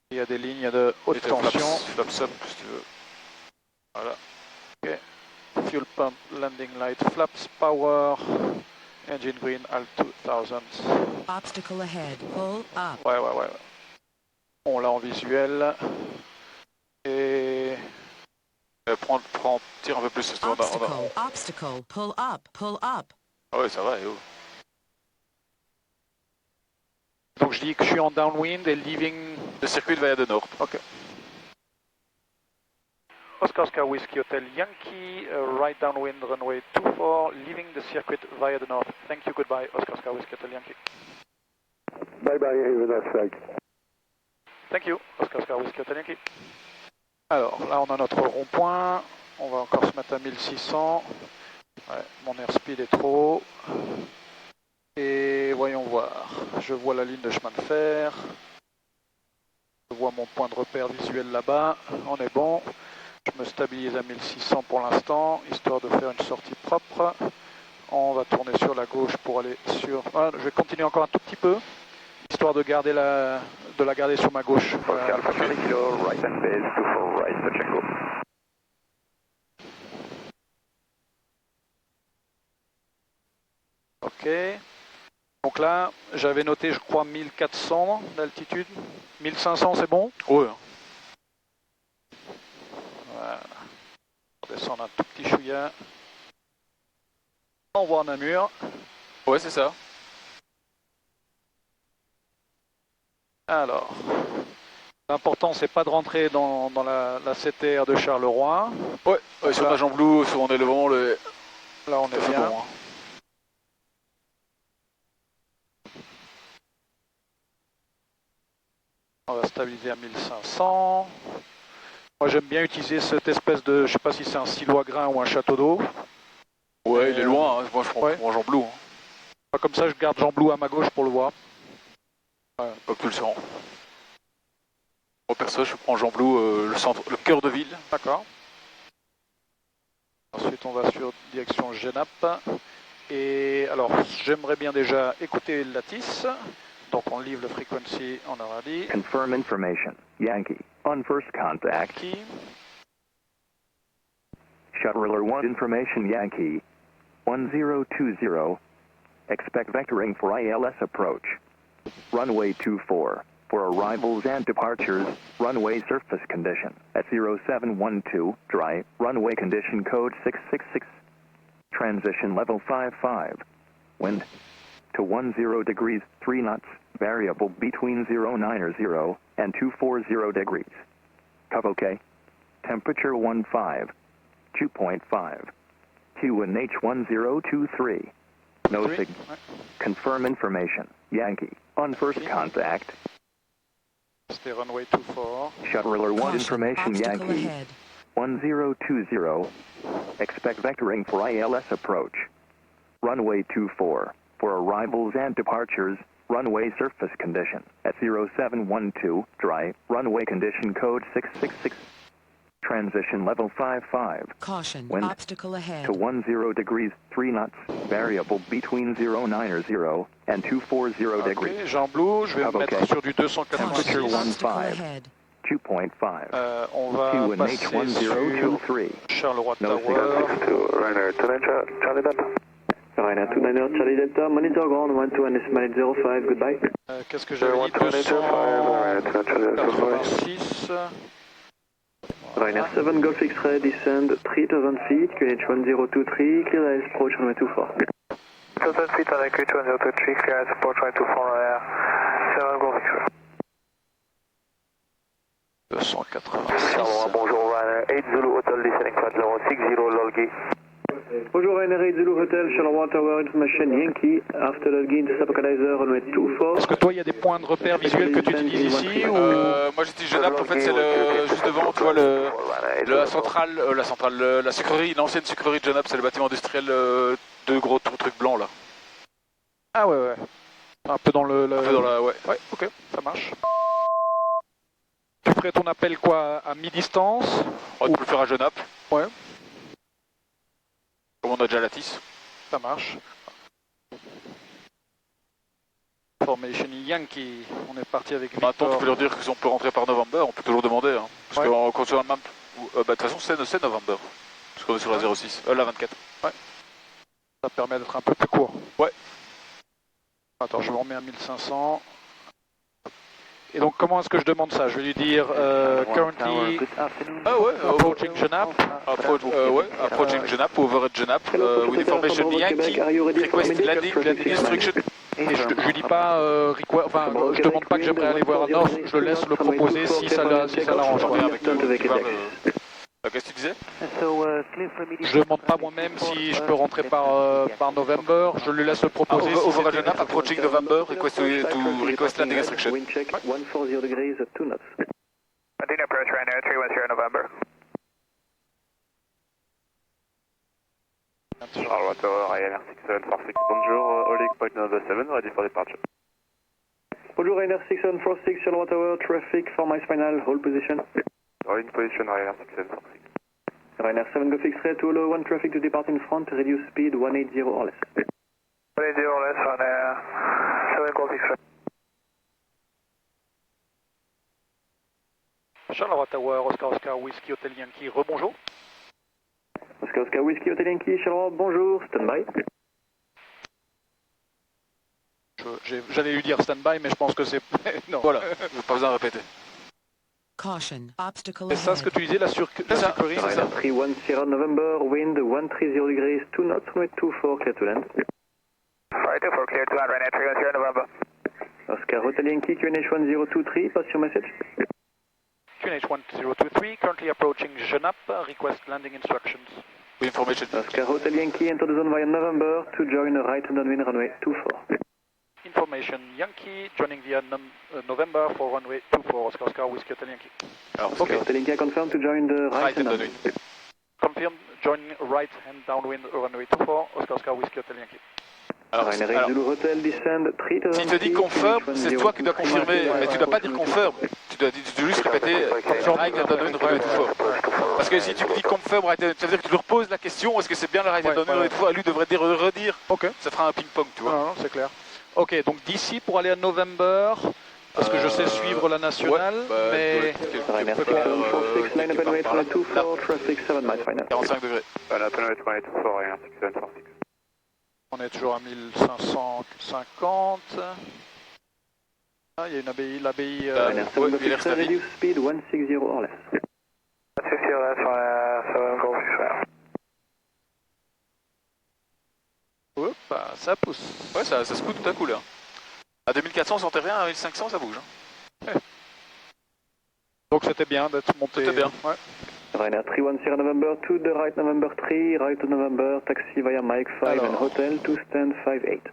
Il y a des lignes de haute tension. Flaps up, si tu veux. Voilà. Ok. Fuel pump, landing light, flaps, power, engine green, alt 2000. Obstacle ahead, pull up. Ouais. On l'a en visuel. Et... Tire un peu plus. Obstacle, pull up. Ah ouais, ça va, et oh. Donc je dis que je suis en downwind et leaving... Le circuit de Via de Nord. Ok. Oscar Whiskey Hotel Yankee, right downwind runway 24, leaving the circuit via the north. Thank you, goodbye, Oscar Whiskey Hotel Yankee. Bye bye, even that Thank you, Oscar Whiskey Hotel Yankee. Alors là on a notre rond-point, on va encore se mettre à 1600. Ouais, mon airspeed est trop haut. Et voyons voir, je vois la ligne de chemin de fer. Je vois mon point de repère visuel là-bas, on est bon. Je me stabilise à 1600 pour l'instant, histoire de faire une sortie propre. On va tourner sur la gauche pour aller sur... Ah, je vais continuer encore un tout petit peu, histoire de garder la garder sur ma gauche. Oscar Alpha Charlie Kilo, right and base, 24 right, touch and go. Ok. Donc là, j'avais noté, je crois, 1400 d'altitude. 1500, c'est bon? Ouais. Voilà. On descend un tout petit chouïa. On voit Namur. Ouais, c'est ça. Alors, l'important, c'est pas de rentrer dans la CTR de Charleroi. Ouais, sur la jambe bleue, on est devant le... Là, on est bien. Bon, hein. On va stabiliser à 1500. Moi, j'aime bien utiliser cette espèce de... Je sais pas si c'est un silo à grains ou un château d'eau. Ouais, il est loin. Hein. Moi, je prends Jean Blou. Hein. Comme ça, je garde Jean Blou à ma gauche pour le voir. Ouais. Propulsion. Moi, perso, je prends Jean Blou, le cœur de ville. D'accord. Ensuite, on va sur direction Genappe. Et alors, j'aimerais bien déjà écouter Lattice. Donc, on livre le frequency, on aura dit. Confirm information. Yankee. On first contact. Yankee. Shuttler 1 information Yankee. 1020. Expect vectoring for ILS approach. Runway 24. For arrivals and departures, runway surface condition at 0712, dry, runway condition code 666. Transition level 55. Wind to 10 degrees, 3 knots, variable between 090 and 240 degrees. Cov OK. Temperature 15, 2.5. QNH1023. No Oui. signal. Ouais. Confirm information. Yankee. On first contact. C'était runway 24. Shuttler 1 Caution, information obstacle Yankee. ahead. 1020. Expect vectoring for ILS approach. Runway 24. For arrivals and departures, runway surface condition at 0712, dry, runway condition code 666. Transition level 55. Caution, Wind obstacle ahead. to 10 degrees 3 knots, variable between 090 and 240 degrees. Ok, Jean Blue, je vais me mettre sur du 286. Temperature Caution, obstacle 15. ahead. 2.5. On va passer sur QNH1023. Charleroi No Tower. Ryanair 29 Charlie Delta. Ryanair 29 Charlie Delta, monitor ground 12 and estimate 05, goodbye. Qu'est-ce que j'avais dit? 286. Ryanair 7 Golf X-ray, descend 3000 feet, QNH 1023, clear ILS approach runway 24. 3000 feet on QNH 1023, clear ILS approach runway 24, Ryanair 7 Golf X-ray. 286. Bonjour, Ryanair 8 Zulu Hotel, descending flight level 60, Lolgi. Bonjour Ryanair 8 Zulu Hotel, Charleroi Tower, information Yankee, after Lolgi into Sapocalizer, runway 24. Est-ce que toi, il y a des points de repère visuels que tu utilises ici ou... Moi j'utilise Genappe, en fait c'est juste devant, tu vois, la sucrerie, l'ancienne sucrerie de Genappe, c'est le bâtiment industriel, deux gros trucs blancs là. Ah ouais. Un peu dans le... Un peu dans la... Ouais. Ouais, ok, ça marche. Tu ferais ton appel quoi, à mi-distance? On peut le faire à Genappe. Ouais. Comme on a déjà la tisse. Ça marche. Formation Yankee, on est parti avec Victor. Maintenant tu peux leur dire que si on peut rentrer par November, on peut toujours demander. Hein. Parce que quand tu as un map, de toute façon c'est November. Parce qu'on est sur la 06, la 24. Ouais. Ça permet d'être un peu plus court. Ouais. Attends, je me remets à 1500. Et donc comment est-ce que je demande ça? Je vais lui dire currently approaching Genappe. Approaching Genappe, over at Genappe, with information Yankee, request landing instruction. Et je lui dis pas, je demande pas que j'aimerais aller voir un offre, je le laisse le proposer si ça l'arrange. Qu'est-ce que tu disais? Je demande pas moi-même si je peux rentrer par November, je lui laisse le proposer. Over at Genappe, approaching November, request landing instruction. Wind check 140 degrees at 2 knots. Continue approach Ryanair 310 November. Charleroi Tower, Ryanair 6746, bonjour, Oleg Point number 7, ready for departure. Bonjour Ryanair 6746, Charleroi Tower, traffic for my final, hold position. In position, Ryanair 6746. Ryanair 7 Golf X-ray, 201 traffic to depart in front, reduce speed 180 or less. 180 or less, Ryanair 7 Golf X-ray. Charleroi Tower, Oscar Whiskey Hotel Yankee, rebonjour. Oscar Whiskey Hotel Yankee, Charleroi, bonjour, stand-by. J'allais lui dire stand-by, mais je pense que c'est... non. Voilà, pas besoin de répéter. Caution, obstacle C'est ça ce que tu disais, la sucrerie, c'est ça? 31 Sierra November, wind 130 degrees, 2 knots, runway 24, clear to land. Right, 24, clear to land, Ryanair 310 November. Oscar Hotel Yankee, QNH 1023, pass your message. QNH 1023, currently approaching Genappe, request landing instructions. Information. Oscar Hotel Yankee, enter the zone via November to join a right downwind runway 24. Information Yankee, joining via November for runway 24, Oscar Whiskey Hotel Yankee. Oscar Hotel Yankee, confirmed to join the right hand downwind. Confirmed, joining right hand downwind runway 24, Oscar Whiskey Hotel Yankee. Ryanair Zulu Hotel, descend 3000 s'il te dit confirm, c'est toi qui dois confirmer, mais tu dois pas dire confirm. Tu dois juste répéter right hand downwind runway 24. Parce que si tu dis confirm, ça veut dire que tu lui reposes la question, est-ce que c'est bien le right hand downwind runway 24, lui devrait dire redire. Ok. Ça fera un ping-pong, tu vois. Non, c'est clair. Ok, donc d'ici pour aller à November, parce que je sais suivre la nationale, mais... 45 degrés. On est toujours à 1550. Ah, il y a une abbaye, l'abbaye... reduce speed 160 or less. 160 or less, 7 Golf X-ray. Hop, ça pousse. Ouais, ça secoue tout à coup là. À 2400, on sentait rien, à 1500, ça bouge. Hein. Ouais. Donc c'était bien d'être monté. C'était bien. Ouais. Ryanair 310 November, to the right November 3, right to November, taxi via Mike 5 and hotel to stand 58.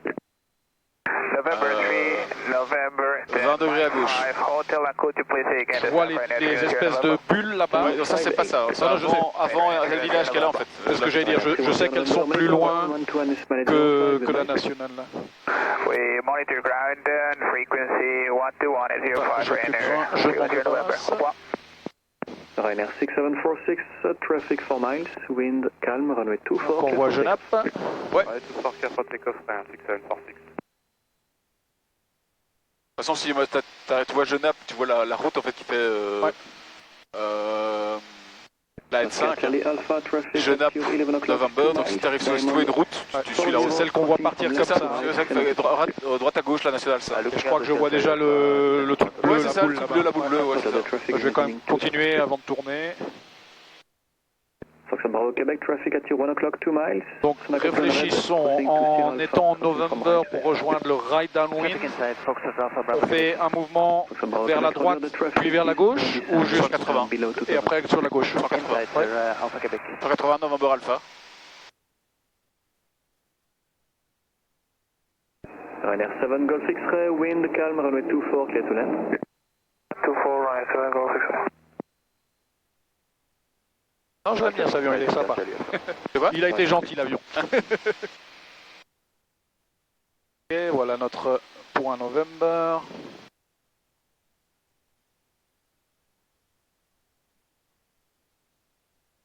November 3, November 10, 20 degrés à gauche. 5, hotel and could you please say again? Je vois les espèces de bulles là-bas. Ouais, ça c'est pas ça, c'est avant quel village qu'elle a en fait. C'est ce que j'allais dire, je sais qu'elles sont plus loin que la nationale là. We monitor ground and frequency 121 05 November. Ryanair 6746, traffic 4 miles, wind calm, runway 24. On voit Genappe. Ouais. De toute façon, si tu vois Genappe, tu vois la route en fait qui fait la N5, Genappe, November, donc si tu arrives sur une route, tu suis la route. C'est celle qu'on voit partir comme ça. C'est ça qui fait droite à gauche la nationale ça. Je crois que je vois déjà le truc bleu, ouais, c'est ça, le truc bleu, la boule bleue. Ouais, je vais quand même continuer avant de tourner. Fox Bravo Québec, traffic at 1 o'clock 2 miles. Donc réfléchissons en étant en November pour rejoindre le right downwind. On fait un mouvement vers la droite puis vers la gauche ou juste 180 et après sur la gauche. 180. 180 November Alpha. Ryanair 7 Golf X-Ray, wind calm, runway 24, clear to land. 24, Ryanair 7 Golf X-Ray. Non, je l'aime bien cet avion, il est sympa. Il a été gentil l'avion. Et voilà notre point November.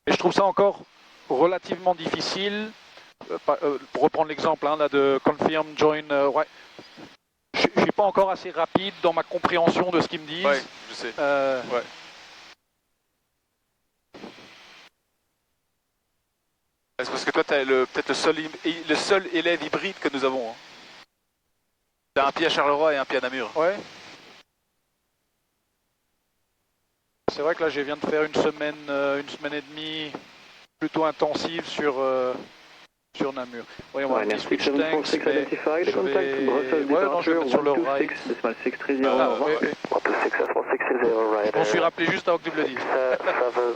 Et je trouve ça encore relativement difficile. Pour reprendre l'exemple là de confirm, join, ouais. Je suis pas encore assez rapide dans ma compréhension de ce qu'ils me disent. Ouais, je sais. Ouais. C'est parce que toi, tu as peut-être le seul élève hybride que nous avons. Hein. Tu as un pied à Charleroi et un pied à Namur. Ouais. C'est vrai que là, je viens de faire une semaine et demie plutôt intensive sur Namur. Oui, on va un petit switch tanks, mais je vais... Ouais, non, je vais mettre sur le rail. Je m'en suis rappelé juste avant que tu me le dises.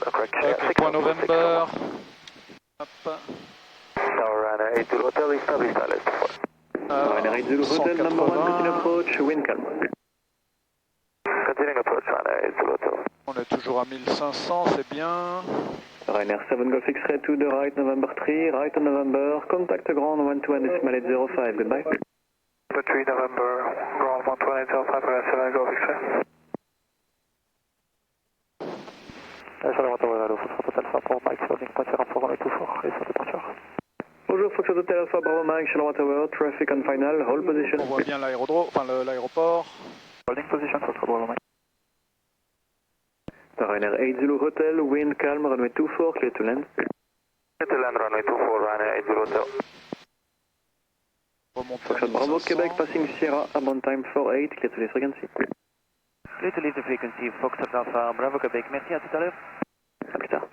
Ok, point November. Hop. Ryanair 80 Hotel, number 1, continue approach, wind calm. Continuing approach, Ryanair 80 Hotel. On est toujours à 1500, c'est bien. Ryanair 7 Golf X-Ray to the right, November 3, right on November, contact ground 121.805, goodbye. 3 November, ground 128.05, Ryanair 7 Golf X-Ray. Bonjour Fox Hotel Alpha Bravo Mike, Charleroi Tower, traffic on final, hold position. On voit bien l'aérodrome, enfin l'aéroport. Holding position, Fox Bravo Mike. Ryanair 80 Hotel, wind calm, runway 24, clear to land. Clear to land, runway 24, Ryanair 80 Hotel. Fox Bravo Québec, passing Sierra, about time 48, clear to leave frequency. Clear to leave the frequency, Fox Alpha Bravo Québec, merci, à tout à l'heure. À plus tard.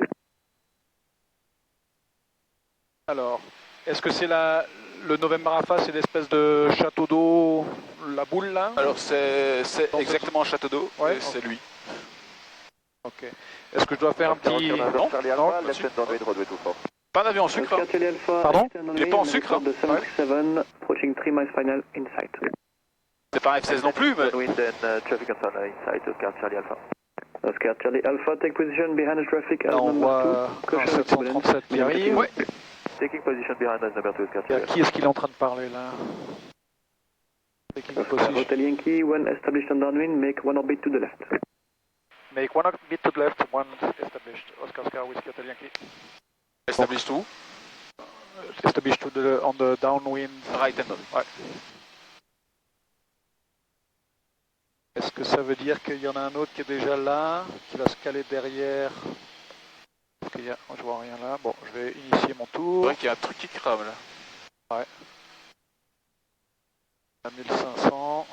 Alors, est-ce que c'est le November Alpha, c'est l'espèce de château d'eau, la boule là? Alors c'est exactement un château d'eau, ouais, c'est lui. Ok. Est-ce que je dois faire un petit... Non, pas un avion en sucre. Hein. Pardon? Il n'est pas en sucre. Hein. Approaching 3 miles final inside. C'est pas un F-16 non plus, mais... Oscar Charlie Alpha, take position behind the traffic. Là, on voit un 737 qui arrive. Ouais. Taking position behind us, number 2, Oscar Charlie. Qui est-ce qu'il est en train de parler là? Taking position. Hotel Yankee, when established on downwind, make one orbit to the left. Make one orbit to the left, one established. Oscar Whiskey Hotel Yankee. Established où? Established on the downwind. Right and ouais. Est-ce que ça veut dire qu'il y en a un autre qui est déjà là, qui va se caler derrière? Parce qu'il y a... Je vois rien là. Bon, je vais initier mon tour. C'est vrai qu'il y a un truc qui crame là. Ouais. À 1500.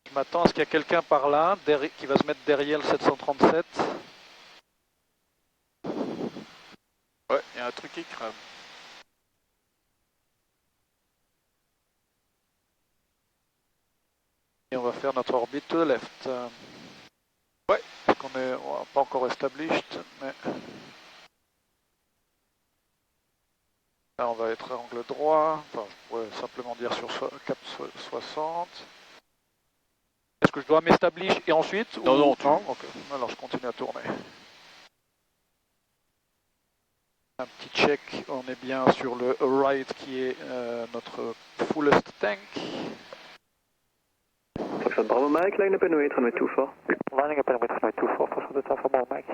Je m'attends à ce qu'il y a quelqu'un par là, qui va se mettre derrière le 737. Ouais, il y a un truc qui crame. Et on va faire notre orbite to the left. Ouais, parce qu'on est pas encore established, mais là on va être à angle droit, enfin je pourrais simplement dire sur cap 60. Est-ce que je dois m'establish et ensuite Non, non, non, ok. Alors je continue à tourner. Un petit check, on est bien sur le right qui est notre fullest tank. Foxtrot Bravo Mike, line up and wait, runway 24. Lining up and wait, runway 24, Foxtrot Delta Bravo Mike.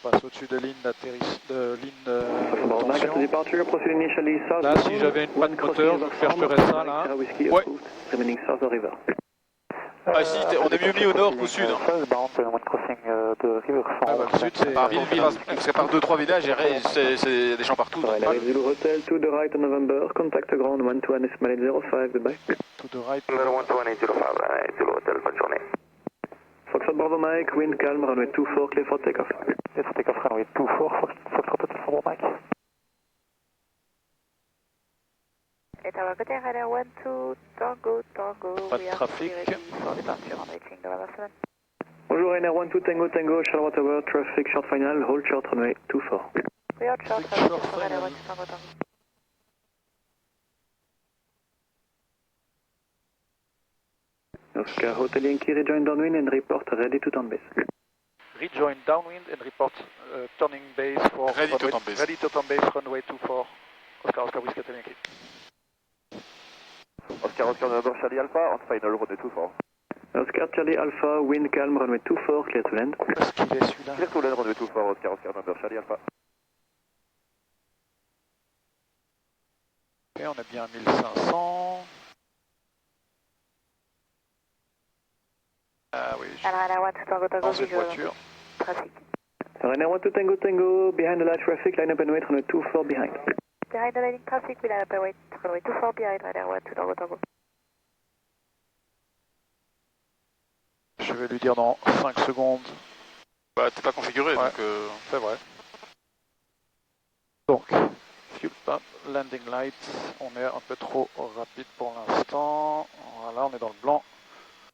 On passe au-dessus de ligne d'atterrissage, Bravo Mike, after departure, proceed initially south. Là, si j'avais une panne moteur, je chercherais ça là. Ouais. Remaining south of river. Ah si, on est mieux mis au nord qu'au sud. One crossing the river. Ah bah, le sud c'est... Par ville, parce que par 2-3 villages, c'est des champs partout. donc. Zulu Hotel, to the right on November, contact ground 12 Ismail 05, goodbye. To the right. 12 805, Zulu Hotel, bonne journée. Foxtrot Bravo Mike, wind calm, runway 24, clear for takeoff. Clear for takeoff, runway 24, Foxtrot Hotel Bravo Mike. Tower Côté, radar 12, Tango, Tango. Pas de trafic. Bonjour, Ryanair 12, Tango, Tango, Charlotte Tower, traffic, short final, hold short, runway 24. We are short, radar 12, Tango, Tango. Oscar Hotel Yankee, rejoin downwind and report ready to turn base. Rejoin downwind and report turning base for Ready to turn base. Ready to turn base, runway 24. Oscar Whiskey Hotel Yankee. Oscar November Charlie Alpha, on final runway 24. Oscar Charlie Alpha, wind calm, runway 24, clear to land. Est-ce qu'il est celui-là? Clear to land, runway 24, Oscar November Charlie Alpha. Ok, on est bien à 1500. Ah oui, Radar 12, Tango, Tango, dans cette voiture. trafic. Ryanair 12, Tango, Tango, behind the light traffic, line up and wait, runway 24 behind. Behind the lining traffic, we line up and wait, runway 24 behind, radar 12, Tango, Tango. Je vais lui dire dans 5 secondes. Bah, t'es pas configuré, Ouais. donc... C'est vrai. Donc, fuel pump, landing light, on est un peu trop rapide pour l'instant. Voilà, on est dans le blanc.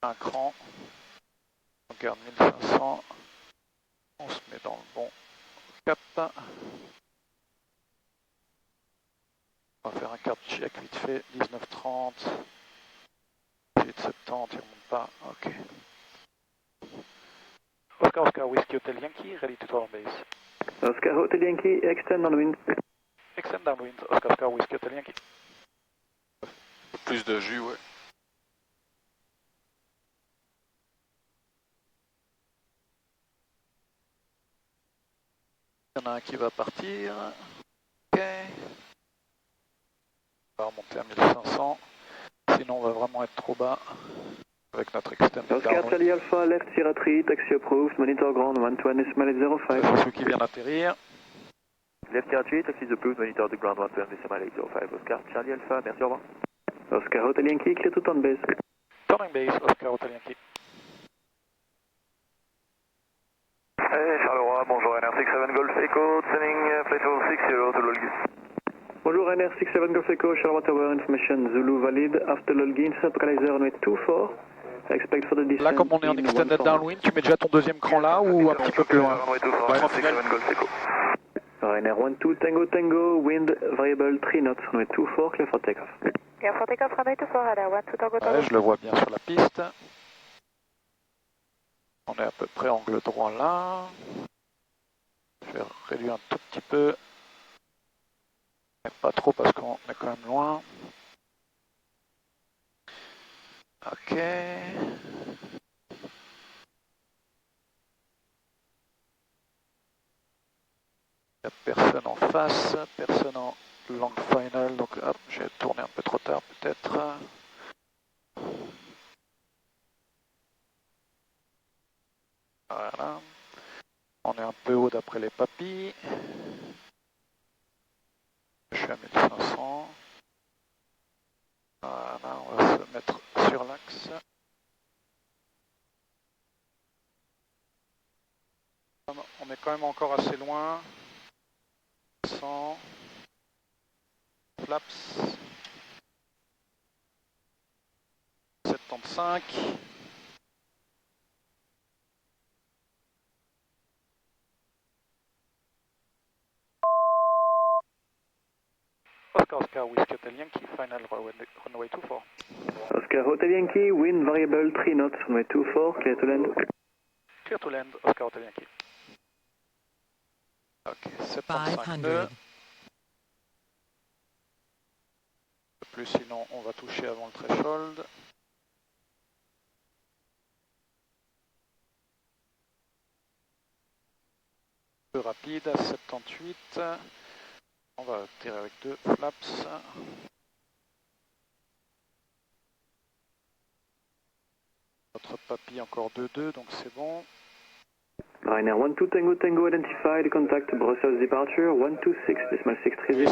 Un cran. On garde 1500. On se met dans le bon cap. On va faire un card check vite fait. 1930. 870, il ne remonte pas. Ok. Oscar Whiskey Hotel Yankee, ready to turn base. Oscar Hotel Yankee, extend downwind. Extend downwind, Oscar Whiskey Hotel Yankee. Plus de jus, ouais. Il y en a un qui va partir. Ok. On va remonter à 1500. Sinon, on va vraiment être trop bas avec notre extended Oscar downwind. Charlie Alpha, left Sierra 3, taxi approved, monitor ground 12 Ismail 05. C'est celui qui vient d'atterrir. Left Sierra 3, taxi approved, monitor the ground 12 Decimal 805, Oscar Charlie Alpha, merci, au revoir. Oscar Hotel Yankee, clear to turn base. Turning base, Oscar Hotel Yankee. Charleroi, bonjour, NR67 Golf Echo, sending platform 60 to Lolgi. Bonjour, Ryanair 67 Golf Echo, Charlotte Tower, information Zulu valid, after Lolgin, localizer runway 24. Expect for the descent. Là, comme on est en extended downwind, tu mets déjà ton deuxième cran là ou un petit peu plus loin? Runway 24, 67 Golf Echo. Ryanair 12 Tango Tango, wind variable 3 knots, runway 24, clear for takeoff. Clear for takeoff, runway 24, radar 12, Tango, Tango. Ouais, je le vois bien sur la piste. On est à peu près angle droit là. Je vais réduire un tout petit peu. Mais pas trop parce qu'on est quand même loin. Ok. Il n'y a personne en face, personne en long final, donc hop, j'ai tourné un peu trop tard peut-être. Voilà. On est un peu haut d'après les papilles. Je suis à 1500. Voilà, on va se mettre sur l'axe. On est quand même encore assez loin. 100. Flaps. 5. Oscar Whiskey Hotel Yankee, final runway 24. Oscar Hotel Yankee, wind variable 3 knots, runway 24, clear to land. Clear to land, Oscar Hotel Yankee. Ok, 75 nœuds. Plus sinon on va toucher avant le threshold. Peu rapide, 78. On va tirer avec 2 flaps. Notre papy encore 2-2, donc c'est bon. Ryanair 12 Tango Tango identified, contact Brussels departure 126 decimal 630.